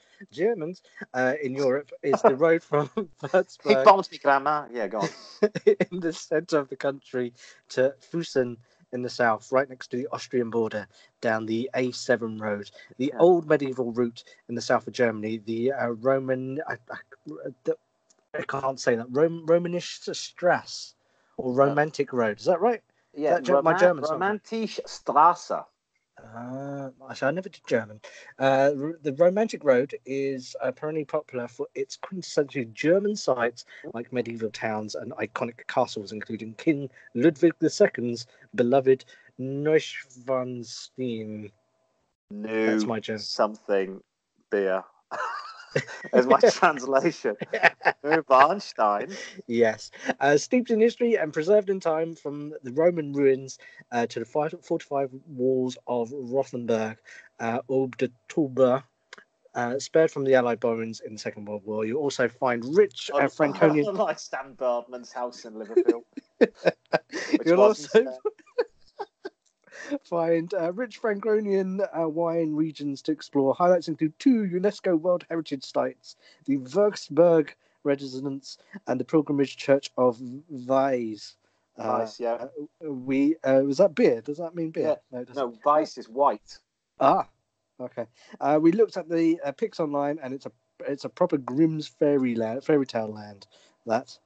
in Europe is the road from Würzburg. He bombed me, Grandma. Yeah, go on. In the centre of the country to Füssen in the south, right next to the Austrian border, down the A7 road, the old medieval route in the south of Germany, the Roman, I can't say that, Romanische Strasse, or Romantic Road. Is that right? Yeah, my German. Romantische Straße. I never did German. The Romantic Road is apparently popular for its quintessentially German sites like medieval towns and iconic castles, including King Ludwig II's beloved Neuschwanstein. That's my German. Something beer. As my translation. Neuschwanstein. Yes. Steeped in history and preserved in time from the Roman ruins to the fortified walls of Rothenburg, Aube de Toulon, spared from the Allied bombings in the Second World War. You also find rich Franconian... like Stan Boardman's house in Liverpool. You'll also find rich Franconian wine regions to explore. Highlights include 2 UNESCO World Heritage Sites, the Würzburg Residence and the Pilgrimage Church of Weiss. Weiss, yeah. Was that beer? Does that mean beer? Yeah. No, Weiss is white. Okay. We looked at the pics online, and it's a proper Grimm's fairy tale land.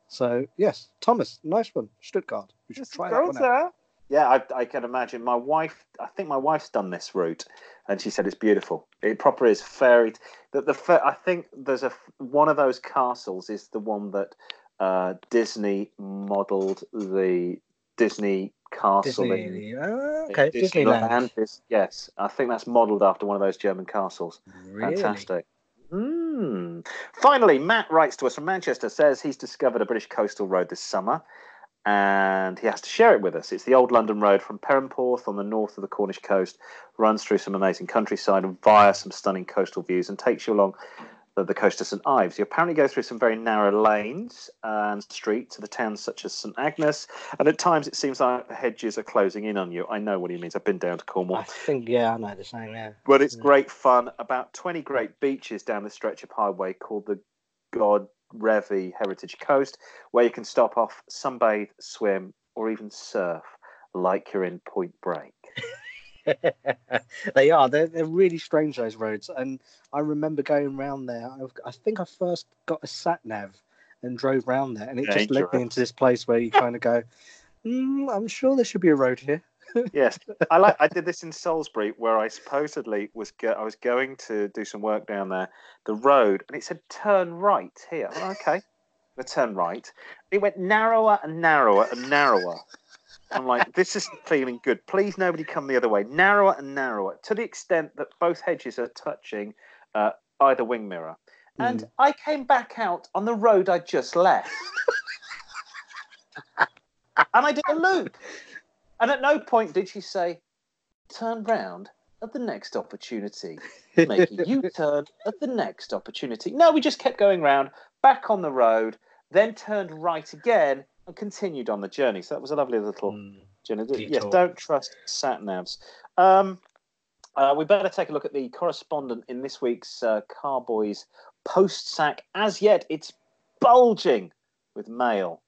So yes, Thomas, nice one, Stuttgart. We should try that one out. Yeah, I can imagine. I think my wife's done this route, and she said it's beautiful. It proper is fairy. I think there's one of those castles is the one that Disney modelled the Disney castle Disneyland. Yes, I think that's modelled after one of those German castles. Really? Fantastic. Finally, Matt writes to us from Manchester, says he's discovered a British coastal road this summer, and he has to share it with us. It's the Old London Road from Perranporth on the north of the Cornish coast, runs through some amazing countryside and via some stunning coastal views, and takes you along the coast to St Ives. You apparently go through some very narrow lanes and streets to the towns such as St Agnes, and at times it seems like the hedges are closing in on you. I know what he means. I've been down to Cornwall. I think, I know the same, yeah. But it's great fun. About 20 great beaches down the stretch of highway called the God Revi Heritage Coast, where you can stop off, sunbathe, swim, or even surf like you're in Point Break. They are. They're really strange, those roads. And I remember going round there. I think I first got a sat nav and drove round there, and it just led me into this place where you kind of go, I'm sure there should be a road here. Yes, I did this in Salisbury, where I supposedly was going to do some work down there. The road, and it said turn right here. Okay, I turn right. It went narrower and narrower and narrower. I'm like, this isn't feeling good. Please, nobody come the other way. Narrower and narrower, to the extent that both hedges are touching either wing mirror. And I came back out on the road I just left. And I did a loop. And at no point did she say, turn round at the next opportunity. Make a U-turn at the next opportunity. No, we just kept going round, back on the road, then turned right again and continued on the journey. So that was a lovely little journey. Yes, don't trust sat-navs. We better take a look at the correspondent in this week's Car-Boyz post-sack. As yet, it's bulging with mail.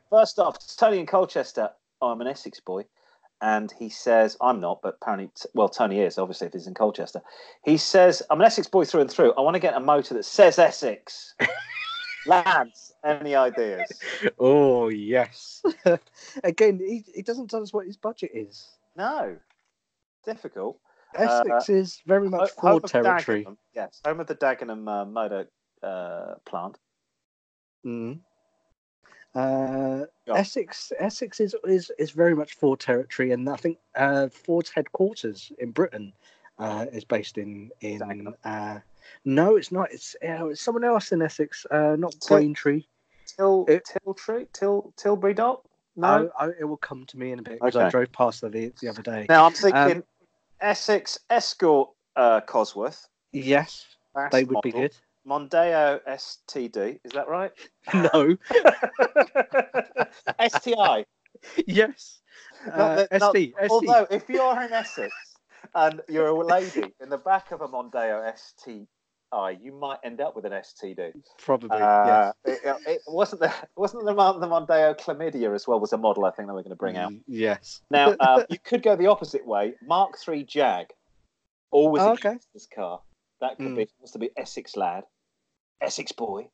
First off, it's Tony in Colchester. I'm an Essex boy. And he says, I'm not, but apparently, Tony is, obviously, if he's in Colchester. He says, I'm an Essex boy through and through. I want to get a motor that says Essex. Lads, any ideas? Oh, yes. Again, he doesn't tell us what his budget is. No. Difficult. Essex is very much Ford territory. Dagenham, yes, home of the Dagenham motor plant. Essex is very much Ford territory, and I think Ford's headquarters in Britain is based in no, it's not. It's someone else in Essex, not Braintree. Tilbury Dock. No, it will come to me in a bit because I drove past the other day. Now I'm thinking Essex Escort Cosworth. Yes, they would be good. Mondeo STD, is that right? No. STI. Yes. ST. Although, if you're in Essex and you're a lady in the back of a Mondeo STI, you might end up with an STD. Probably. Yes. It wasn't the Mondeo Chlamydia as well was a model I think that we're going to bring out. Yes. Now you could go the opposite way. Mark III Jag, always against this car. That could be wants to be Essex lad, Essex boy.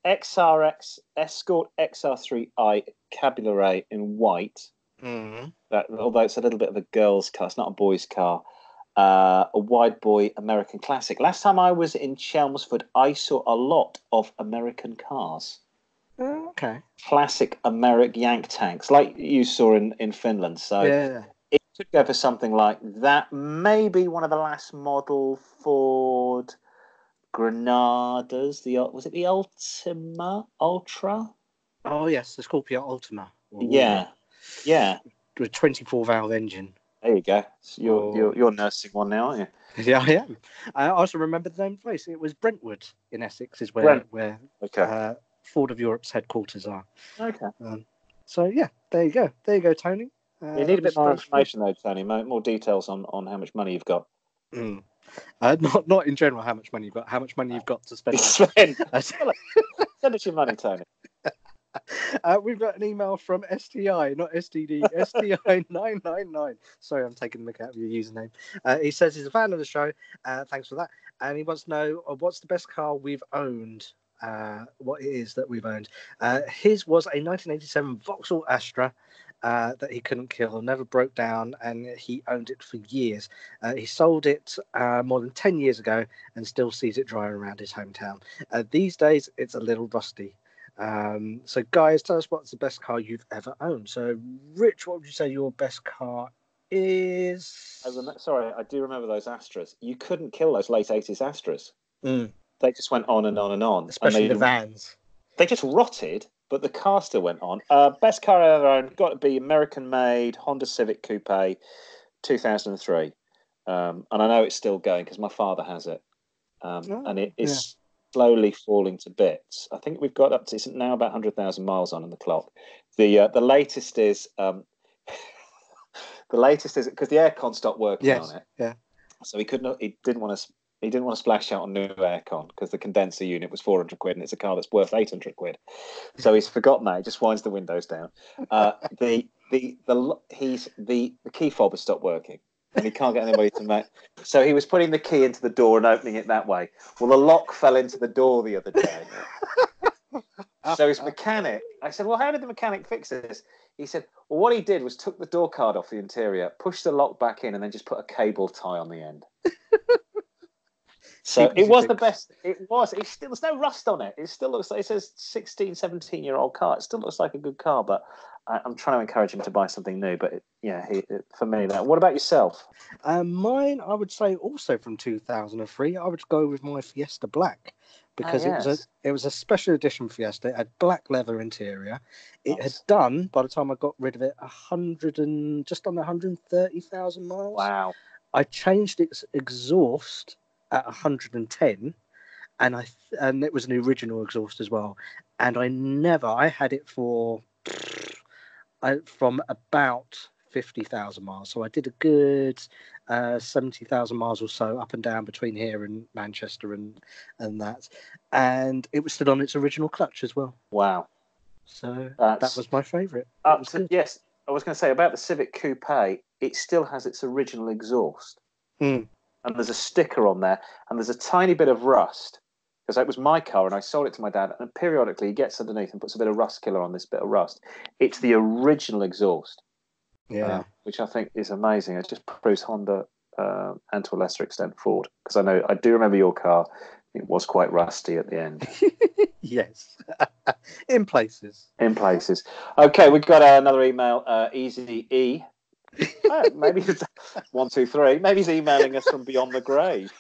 XRX Escort XR3i Cabriolet in white. That, although it's a little bit of a girl's car, it's not a boy's car. A wide boy American classic. Last time I was in Chelmsford, I saw a lot of American cars. Okay. Classic American Yank tanks, like you saw in Finland. So it could go for something like that. Maybe one of the last model Ford Granadas. Was it the Ultra? Oh yes, the Scorpio Ultima. Yeah. With 24-valve engine. There you go. So you're nursing one now, aren't you? Yeah, I am. I also remember the name of the place. It was Brentwood in Essex, is where Ford of Europe's headquarters are. Okay. So yeah, there you go. There you go, Tony. You need a bit more information though, Tony. More details on how much money you've got. Not in general how much money you've got. How much money you've got to spend. Send us your money, Tony. We've got an email from STI, not STD, STI999. Sorry, I'm taking the mick out of your username. He says he's a fan of the show. Thanks for that. And he wants to know what's the best car we've owned. What it is that we've owned. His was a 1987 Vauxhall Astra that he couldn't kill, never broke down, and he owned it for years. He sold it more than 10 years ago and still sees it driving around his hometown. These days, it's a little rusty. So guys, tell us what's the best car you've ever owned. So Rich, what would you say your best car is? Sorry, I do remember those Astras. You couldn't kill those late 80s Astras. They just went on and on and on. Especially the vans. They just rotted, but the car still went on. Best car I ever owned, got to be American-made Honda Civic Coupe, 2003. And I know it's still going because my father has it. And it is slowly falling to bits. I think we've got up to, it's now about 100,000 miles on the clock. The latest is because the aircon stopped working on it. Yeah. So he didn't want to splash out on new aircon because the condenser unit was 400 quid and it's a car that's worth 800 quid. So he's forgotten that. He just winds the windows down. The key fob has stopped working and he can't get anybody to make. So he was putting the key into the door and opening it that way. Well, the lock fell into the door the other day. So his mechanic, I said, well, how did the mechanic fix this? He said, well, what he did was took the door card off the interior, pushed the lock back in, and then just put a cable tie on the end. So it was the best. It was. It still, there's no rust on it. It still looks like it's a 16, 17-year-old car. It still looks like a good car, but I'm trying to encourage him to buy something new. But for me, that. What about yourself? Mine, I would say also from 2003. I would go with my Fiesta Black because it was a special edition Fiesta. It had black leather interior. It had done, by the time I got rid of it, just under 130,000 miles. Wow. I changed its exhaust at 110, and it was an original exhaust as well. And I had it for from about 50,000 miles. So I did a good 70,000 miles or so up and down between here and Manchester and that. And it was still on its original clutch as well. Wow. So that was my favourite. Yes, I was going to say about the Civic Coupe, it still has its original exhaust. Mm. And there's a sticker on there, and there's a tiny bit of rust. Because that was my car, and I sold it to my dad, and periodically he gets underneath and puts a bit of rust killer on this bit of rust. It's the original exhaust. Yeah. Which I think is amazing. It just proves Honda, and to a lesser extent Ford. Because I do remember your car. It was quite rusty at the end. Yes. In places. Okay, we've got another email. Easy E. Maybe it's 1, 2, 3. Maybe he's emailing us from beyond the grave.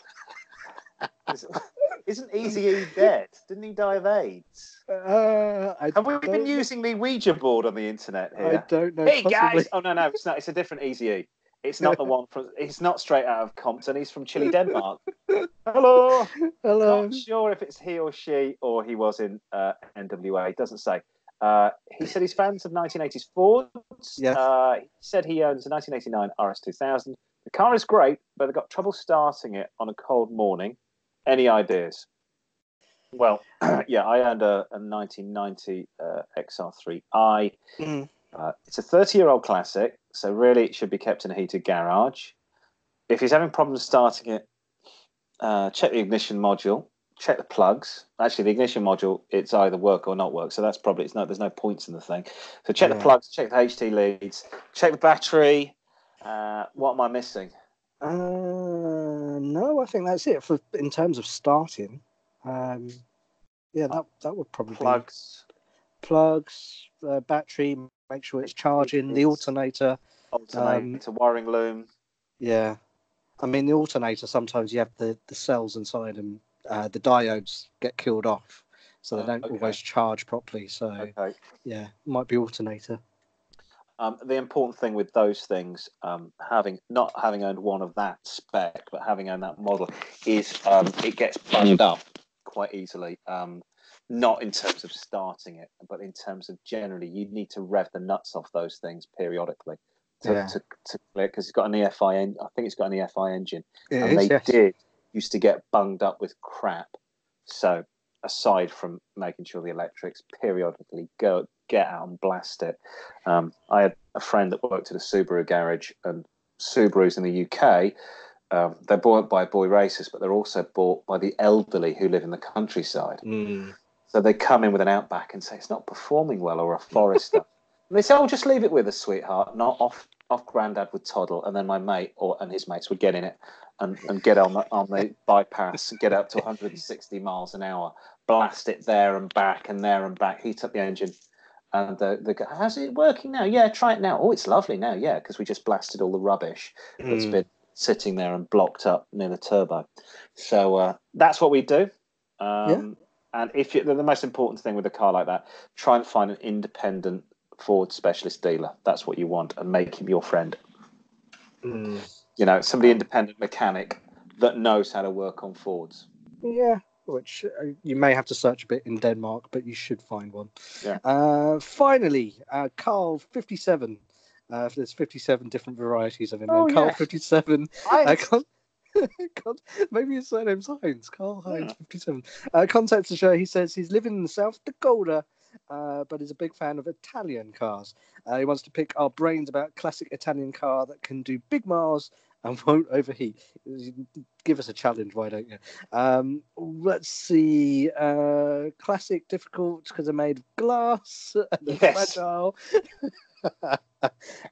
Isn't Easy E dead? Didn't he die of AIDS? Have we been using the Ouija board on the internet here? I don't know. Hey possibly. guys! Oh no, it's not. It's a different Easy E. It's not the one from. It's not straight out of Compton. He's from Chile, Denmark. Hello. Not sure if it's he or she or he was in NWA. It doesn't say. He said he's fans of 1980s Fords. Yes. He said he owns a 1989 RS2000. The car is great, but they've got trouble starting it on a cold morning. Any ideas? Well, yeah, I owned a 1990 XR3i. Mm. It's a 30-year-old classic, so really it should be kept in a heated garage. If he's having problems starting it, check the ignition module, check the plugs. Actually, the ignition module, it's either work or not work, so that's probably there's no points in the thing. So check the plugs, check the HT leads, check the battery. What am I missing? No, I think that's it in terms of starting. Yeah, that would probably plugs, battery. Make sure it's charging. The alternator, wiring loom. Yeah, I mean the alternator. Sometimes you have the cells inside, and the diodes get killed off, so they don't always charge properly. So yeah, might be alternator. The important thing with those things, not having owned one of that spec, but having owned that model, is it gets bunged up quite easily. Not in terms of starting it, but in terms of generally, you need to rev the nuts off those things periodically to clear, because it's got an EFI. I think it's got an EFI engine, did used to get bunged up with crap. So aside from making sure the electrics periodically get out and blast it, I had a friend that worked at a Subaru garage, and Subarus in the UK. They're bought by boy racers, but they're also bought by the elderly who live in the countryside. Mm. So they come in with an Outback and say it's not performing well, or a Forester. And they say, "Oh, just leave it with us, sweetheart." Not off Grandad would toddle, and then my mate and his mates would get in it and get on the bypass, get up to 160 miles an hour, blast it there and back and there and back, heat up the engine. And they go, "How's it working now?" "Yeah, try it now." "Oh, it's lovely now." "Yeah, because we just blasted all the rubbish that's been sitting there and blocked up near the turbo." So that's what we do. And the most important thing with a car like that, try and find an independent Ford specialist dealer. That's what you want, and make him your friend. Somebody independent mechanic that knows how to work on Fords. Yeah, which you may have to search a bit in Denmark, but you should find one. Yeah. Finally, Carl 57. There's 57 different varieties of him. Oh, Carl yes. 57. Maybe his surname's Hines. Carl Hines 57. Contacts the show. He says he's living in South Dakota, but is a big fan of Italian cars. He wants to pick our brains about classic Italian car that can do big miles and won't overheat. Give us a challenge, why don't you? Let's see. Classic, difficult because they're made of glass and fragile.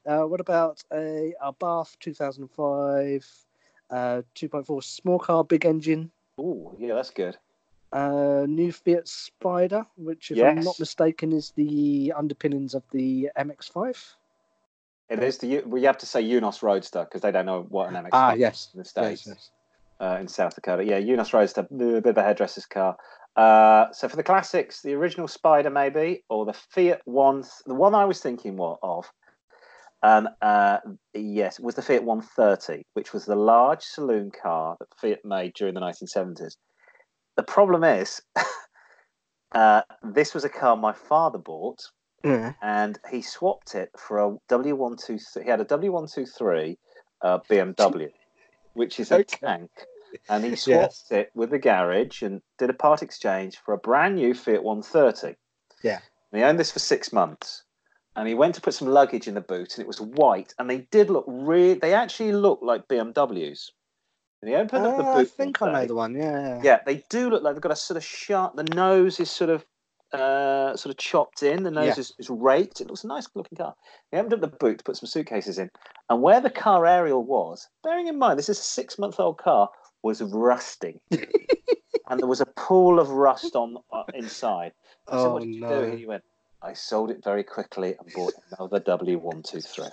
What about a Bath 2005 2.4 small car, big engine? Oh, yeah, that's good. New Fiat Spider, which, if I'm not mistaken, is the underpinnings of the MX-5. It is. We have to say Unos Roadster because they don't know what an MX-5 is in the States. Yes. In South Dakota. Yeah, Unos Roadster, a bit of a hairdresser's car. So for the classics, the original Spider maybe, or the Fiat one. The one I was thinking of, was the Fiat 130, which was the large saloon car that Fiat made during the 1970s. The problem is, this was a car my father bought Yeah. and he swapped it for a W123. He had a W123 BMW, which is a Okay. tank, and he Yes. swapped it with the garage and did a part exchange for a brand new Fiat 130. Yeah. And he owned this for 6 months. And he went to put some luggage in the boot, and it was white. And they did look they actually looked like BMWs. And he opened up the I boot one think I know day. the one. Yeah. Yeah, they do look like they've got a sort of sharp. The nose is sort of chopped in. The nose Yes. is raked. It looks a nice looking car. He opened up the boot to put some suitcases in, and where the car aerial was, bearing in mind this is a 6-month-old car, was rusting, and there was a pool of rust on inside. I said, Oh "What did you do?" no. He went, "I sold it very quickly and bought another W123."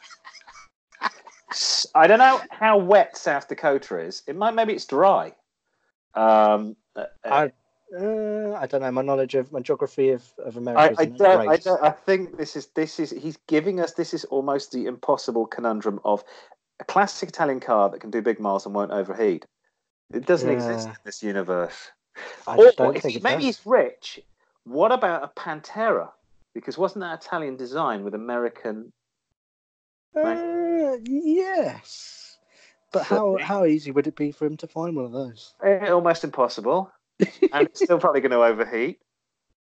I don't know how wet South Dakota is. Maybe it's dry. I don't know. My geography of America isn't that great. I think this is he's giving us, this is almost the impossible conundrum of a classic Italian car that can do big miles and won't overheat. It doesn't exist in this universe. I Or don't think it maybe does. he's rich. What about a Pantera? Because wasn't that Italian design with American? Yes, but how easy would it be for him to find one of those? Almost impossible, and it's still probably going to overheat.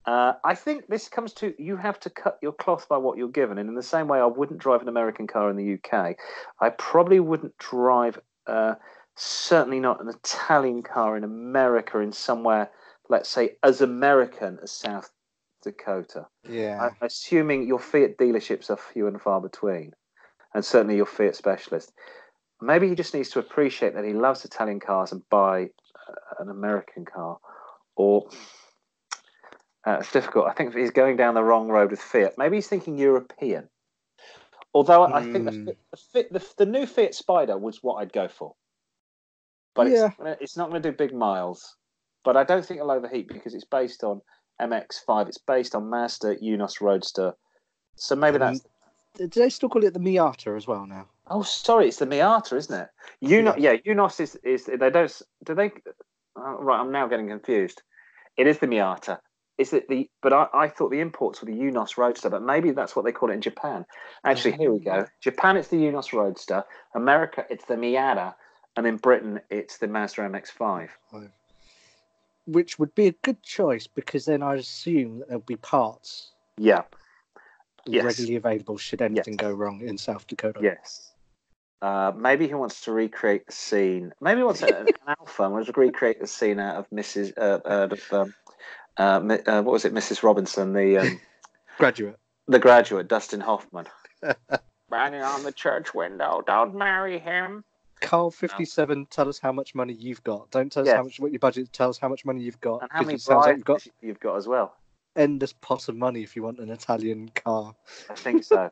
I think this comes to, you have to cut your cloth by what you're given. And in the same way, I wouldn't drive an American car in the UK. I probably wouldn't drive, certainly not an Italian car in America, in somewhere, let's say, as American as South Dakota. Yeah. Assuming your Fiat dealerships are few and far between, and certainly your Fiat specialist. Maybe he just needs to appreciate that he loves Italian cars and buy an American car. Or... it's difficult. I think he's going down the wrong road with Fiat. Maybe he's thinking European. Although I think the new Fiat Spider was what I'd go for. But it's not going to do big miles. But I don't think it'll overheat because it's based on MX-5. It's based on Mazda Unos Roadster. So maybe that's... Do they still call it the Miata as well now? Oh, sorry, it's the Miata, isn't it? Unos is they don't... Do they... right, I'm now getting confused. It is the Miata. Is it the? But I thought the imports were the Unos Roadster, but maybe that's what they call it in Japan. Actually, here we go. Japan, it's the Unos Roadster. America, it's the Miata, and in Britain, it's the Mazda MX-5. Which would be a good choice because then I assume that there'll be parts. Yeah. Readily available should anything go wrong in South Dakota. Yes. Maybe he wants to recreate the scene. Maybe he wants an alpha. Wants to recreate the scene out of Mrs. What was it, Mrs. Robinson, the Graduate. The Graduate, Dustin Hoffman. Banging on the church window. Don't marry him. Carl 57, tell us how much money you've got. Don't tell us what your budget. Tell us how much money you've got. And how many brides you've got as well. Endless pot of money if you want an Italian car. I think so.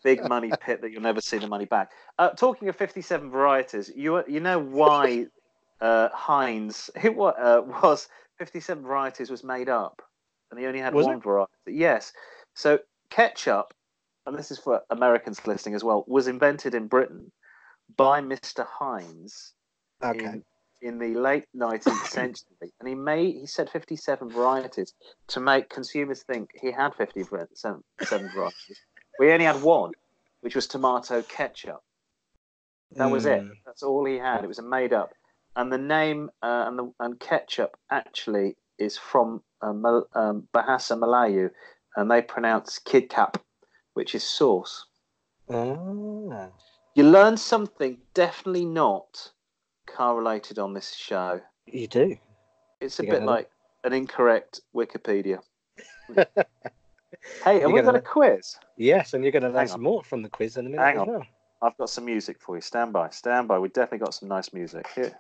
Big money pit that you'll never see the money back. Talking of 57 varieties, you know why Heinz was 57 varieties was made up, and he only had one variety. Yes, so ketchup, and this is for Americans listening as well, was invented in Britain by Mr. Heinz in the late 19th century, and he said 57 varieties to make consumers think he had 57 varieties. We only had one, which was tomato ketchup. That was it. That's all he had. It was a made up. And the name and ketchup actually is from Bahasa Melayu, and they pronounce kidkap, which is sauce. Ah. You learn something definitely not car related on this show. You do. It's a bit like an incorrect Wikipedia. Hey, have we got a quiz? Yes, and you're going to learn some more from the quiz in a minute as well. I've got some music for you. Stand by. We've definitely got some nice music here.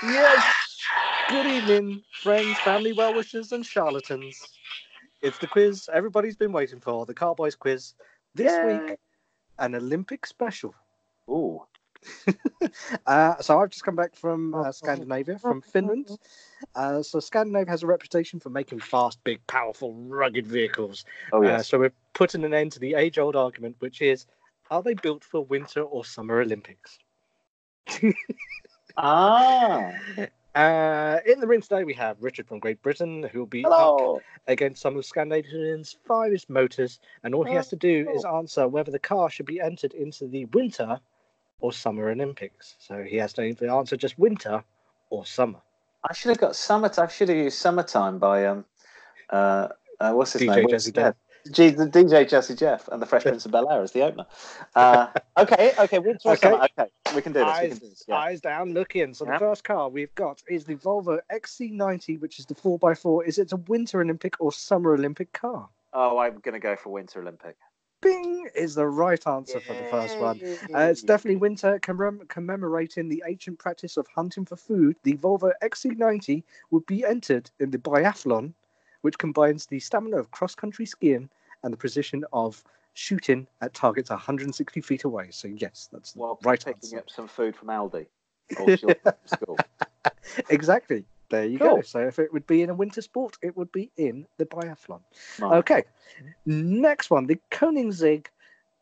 Yes. Good evening, friends, family, well-wishers, and charlatans. It's the quiz everybody's been waiting for, the Car-Boyz quiz. This week, an Olympic special. Ooh. So I've just come back from Scandinavia, from Finland. So Scandinavia has a reputation for making fast, big, powerful, rugged vehicles. Oh, yes. So we're putting an end to the age-old argument, which is, are they built for Winter or Summer Olympics? Ah, In the ring today, we have Richard from Great Britain, who will be up hello. against some of Scandinavia's finest motors, and all he has to do is answer whether the car should be entered into the Winter or Summer Olympics. So he has to either answer just winter or summer. I should have got summertime. I should have used "Summertime" by what's his DJ name? Will Jazzy Smith. The DJ Jazzy Jeff and the Fresh Prince of Bel-Air as the opener. Okay, winter or summer. Okay, we can do this. Yeah. Eyes down, looking. So Yeah. the first car we've got is the Volvo XC90, which is the 4x4. Is it a Winter Olympic or Summer Olympic car? Oh, I'm going to go for Winter Olympic. Bing is the right answer for the first one. It's definitely winter, commemorating the ancient practice of hunting for food. The Volvo XC90 would be entered in the biathlon, which combines the stamina of cross-country skiing and the precision of shooting at targets 160 feet away. So yes, that's the right picking answer. up some food from Aldi or school. Exactly. There you Cool. go. So if it would be in a winter sport, it would be in the biathlon. Right. Okay. Next one, the Koenigsegg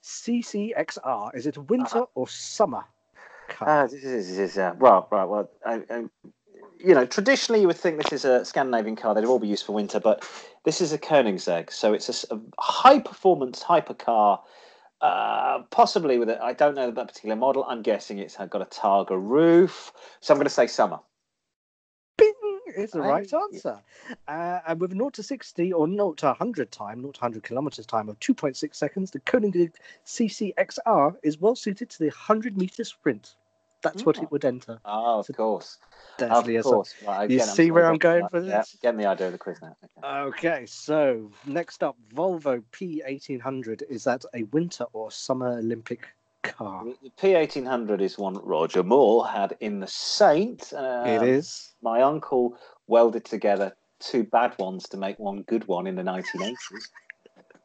CCXR. Is it a winter or summer car? Well, traditionally you would think this is a Scandinavian car. They'd all be used for winter, but this is a Koenigsegg, so it's a high-performance hypercar, possibly with I don't know that particular model. I'm guessing it's got a Targa roof, so I'm going to say summer. Bing is the right answer. And with 0 to 60 or 0 to 100 time, 0 to 100 kilometers time of 2.6 seconds, the Koenigsegg CCXR is well suited to the 100-meter sprint. That's what it would enter. Oh, of course. Definitely of course. Right, you see where I'm going for this? Yeah, getting the idea of the quiz now. Okay, so next up, Volvo P1800. Is that a winter or summer Olympic car? The P1800 is one Roger Moore had in the Saint. It is. My uncle welded together two bad ones to make one good one in the 1980s.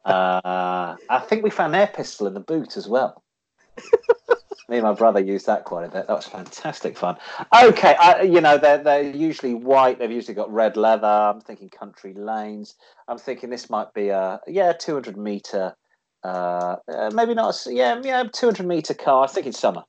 I think we found an air pistol in the boot as well. Me and my brother used that quite a bit. That was fantastic fun. Okay, they're usually white. They've usually got red leather. I'm thinking country lanes. I'm thinking this might be a 200 meter. Maybe not. 200 meter car. I'm thinking summer.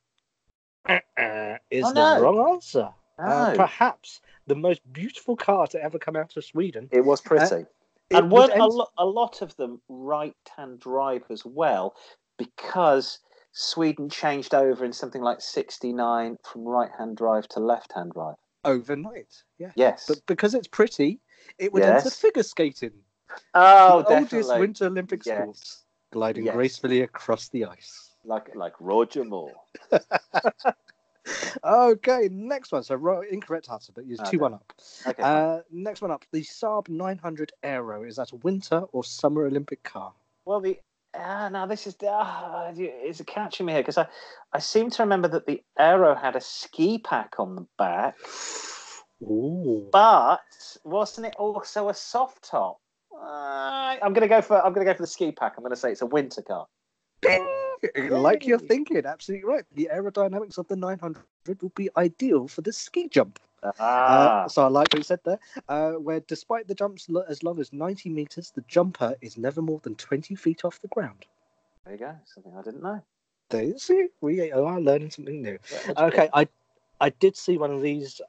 Is the wrong answer. No. Perhaps the most beautiful car to ever come out of Sweden. It was pretty. And weren't a lot of them right-hand drive as well, because Sweden changed over in something like 69 from right-hand drive to left-hand drive. Overnight, yeah. Yes. But because it's pretty, it would enter figure skating. Oh, the definitely. Oldest Winter Olympic sports, gliding gracefully across the ice. Like Roger Moore. Okay, next one. So incorrect answer, but you're 2-1 up. Okay. Next one up. The Saab 900 Aero. Is that a winter or summer Olympic car? Well, now this is it's catching me here because I seem to remember that the Aero had a ski pack on the back. Ooh. But wasn't it also a soft top? I'm gonna go for the ski pack. I'm gonna say it's a winter car. Bing! Like you're thinking, absolutely right. The aerodynamics of the 900 will be ideal for the ski jump. So I like what you said there. Where despite the jumps as long as 90 meters, the jumper is never more than 20 feet off the ground. There you go. Something I didn't know. There you see. We are learning something new. Okay, I did see one of these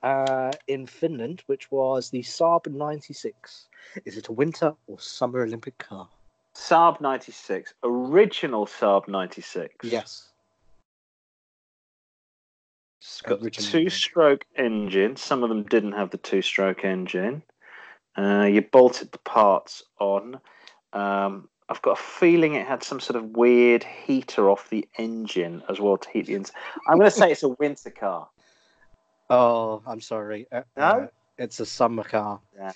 in Finland, which was the Saab 96. Is it a winter or summer Olympic car? Saab 96. Original Saab 96. Yes. It's got the two-stroke engine. Some of them didn't have the two-stroke engine. You bolted the parts on. I've got a feeling it had some sort of weird heater off the engine as well to heat the engine. I'm going to say it's a winter car. Oh, I'm sorry. No? It's a summer car. Yeah.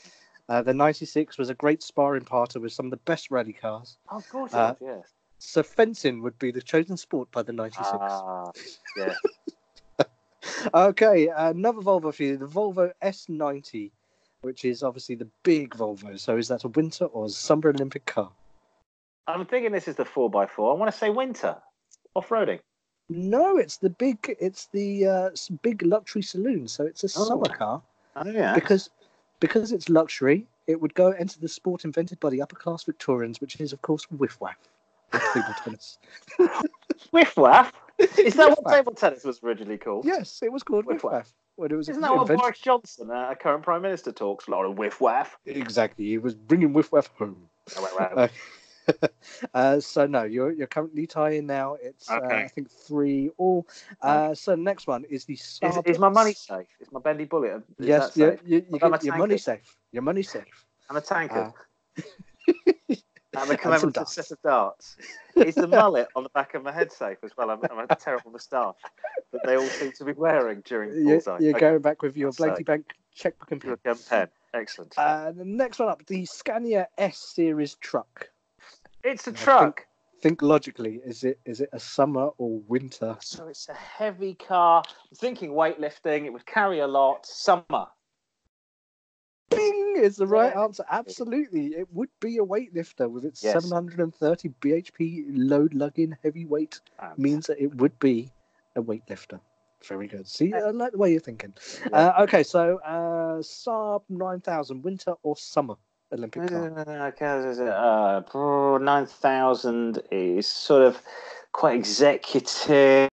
The 96 was a great sparring partner with some of the best rally cars. Oh, of course it was, yes. So fencing would be the chosen sport by the 96. Yeah. Okay, another Volvo for you, the Volvo S90, which is obviously the big Volvo. So is that a winter or a summer Olympic car? I'm thinking this is the 4x4. I want to say winter. Off-roading. No, it's the big luxury saloon. So it's a summer car. Oh, yeah. Because it's luxury, it would go into the sport invented by the upper-class Victorians, which is, of course, whiff-waff. Table tennis. Whiff-waff? Is that what table tennis was originally called? Yes, it was called whiff-waff. when it was Isn't that what invented. Boris Johnson, our current Prime Minister, talks a lot of whiff-waff? Exactly, he was bringing whiff waff home. So no, you're currently tying now. It's Okay. I think 3-3. So the next one is the Saab. Is my money safe? Is my bendy bullet? Is Yes, that safe? you I'm a get your money tankard. safe. Your money safe. I'm a tankard. I'm a And some commemorative darts. set of darts. Is the mullet on the back of my head safe as well? I'm a terrible moustache that they all seem to be wearing during bullseye. You're Okay. going back with your That's Blankety safe. Bank checkbook and pen. Pen. Excellent. The next one up, the Scania S series truck. It's a truck. Think logically. Is it a summer or winter? So it's a heavy car. I'm thinking weightlifting. It would carry a lot. Summer. Bing is the right answer. Absolutely. It would be a weightlifter with its 730 bhp load lugging heavyweight. Means that it would be a weightlifter. Very good. See, I like the way you're thinking. Yeah. Okay, so Saab 9000, winter or summer Olympic car? 9,000 is sort of quite executive.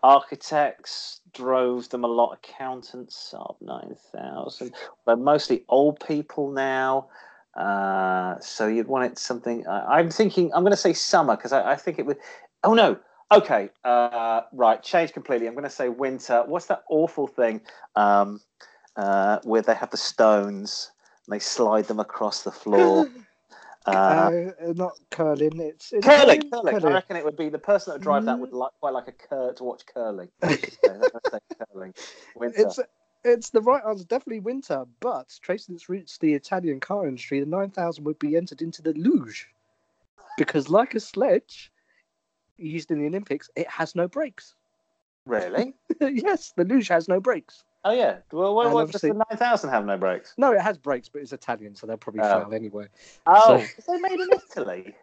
Architects drove them a lot. Accountants, Saab 9000. They're mostly old people now. So you'd want it something. I'm thinking. I'm going to say summer because I think it would. Oh no. Okay. Right. Change completely. I'm going to say winter. What's that awful thing where they have the stones and they slide them across the floor? Not curling. It's curling. I reckon it would be the person that would drive that would quite like to watch curling. Curling. Winter. It's the right answer, definitely winter. But tracing its roots to the Italian car industry, the 9000 would be entered into the luge because, like a sledge used in the Olympics, it has no brakes. Really? Yes, the luge has no brakes. Oh yeah. Well, what does the 9000 have no brakes? No, it has brakes, but it's Italian, so they'll probably fail anyway. Oh, so they made in Italy.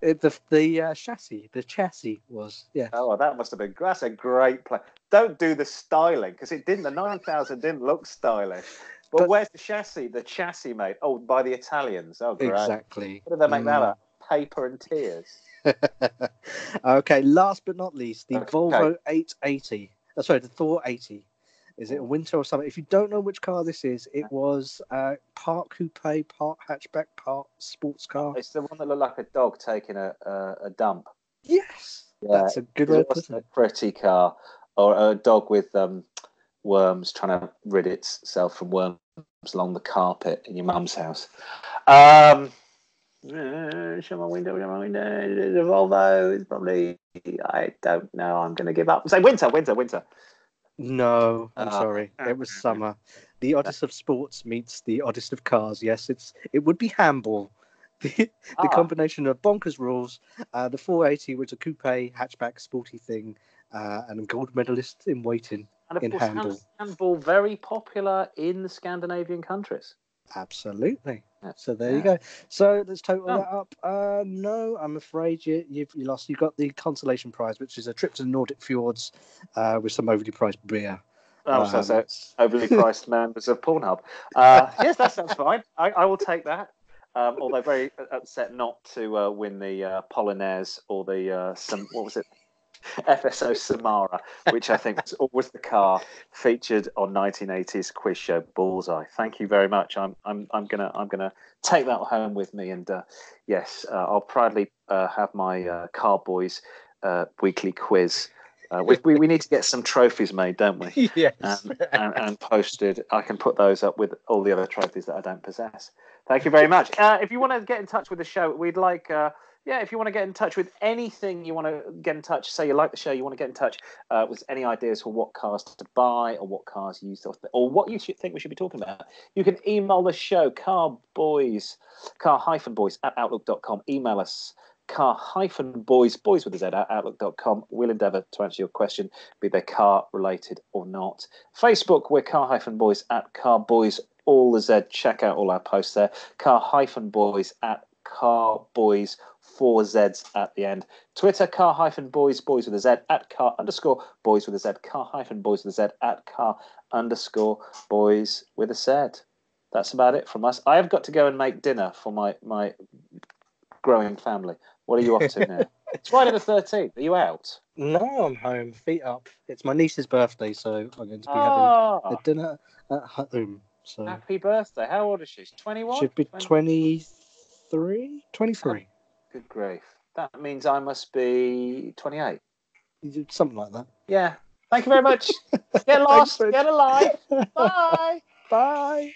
The chassis was Oh, well, that must have been. That's a great play. Don't do the styling because it didn't. The 9000 didn't look stylish. But where's the chassis? The chassis made by the Italians. Oh, great. Exactly. What did they make that out? Paper and tears. Okay, last but not least, the Volvo 880. Sorry, the Thor 80. Is it a winter or summer? If you don't know which car this is, it was part coupe, part hatchback, part sports car. It's the one that looked like a dog taking a dump. Yes, that's a good way to put it. A pretty car, or a dog with worms trying to rid itself from worms along the carpet in your mum's house. Show my window. The Volvo is probably. I don't know. I'm going to give up. Say winter. No, I'm sorry. It was summer. The oddest of sports meets the oddest of cars. Yes, it would be handball. The combination of bonkers rules. The 480 was a coupe, hatchback, sporty thing, and a gold medalist in waiting in handball. Handball very popular in the Scandinavian countries. Absolutely. So there you go. So let's total that up. No, I'm afraid you lost. You got the consolation prize, which is a trip to the Nordic fjords with some overly priced beer. So overly priced members of Pornhub. Yes, that sounds fine. I will take that. Although very upset not to win the Polonaise or the what was it? FSO Samara, which I think was the car featured on 1980s quiz show Bullseye. Thank you very much. I'm gonna take that home with me, and yes, I'll proudly have my Car-Boyz weekly quiz. We need to get some trophies made, don't we? Yes. And posted. I can put those up with all the other trophies that I don't possess. Thank you very much. If you want to get in touch with the show, we'd like. If you want to get in touch with anything, you want to get in touch, say you like the show, you want to get in touch with any ideas for what cars to buy or what cars you thought, or what you think we should be talking about, you can email the show, car-boys at outlook.com. Email us, car-boys, boys with a Z, at outlook.com. We'll endeavour to answer your question, be they car related or not. Facebook, we're car-boys at Car-Boys, all the Z. Check out all our posts there. Car-boys at Car-Boys, 4 Zs at the end. Twitter, car-boys, boys with a Z, at car_boys with a Z, car-boys with a Z, at car_boys with a Z. That's about it from us. I have got to go and make dinner for my growing family. What are you up to now? It's Friday the 13th. Are you out? No, I'm home, feet up. It's my niece's birthday, so I'm going to be having a dinner at home. So Happy birthday. How old is she? 21? Should be 23? 23. Good grief. That means I must be 28. Something like that. Yeah. Thank you very much. Get lost. Get alive. Bye. Bye.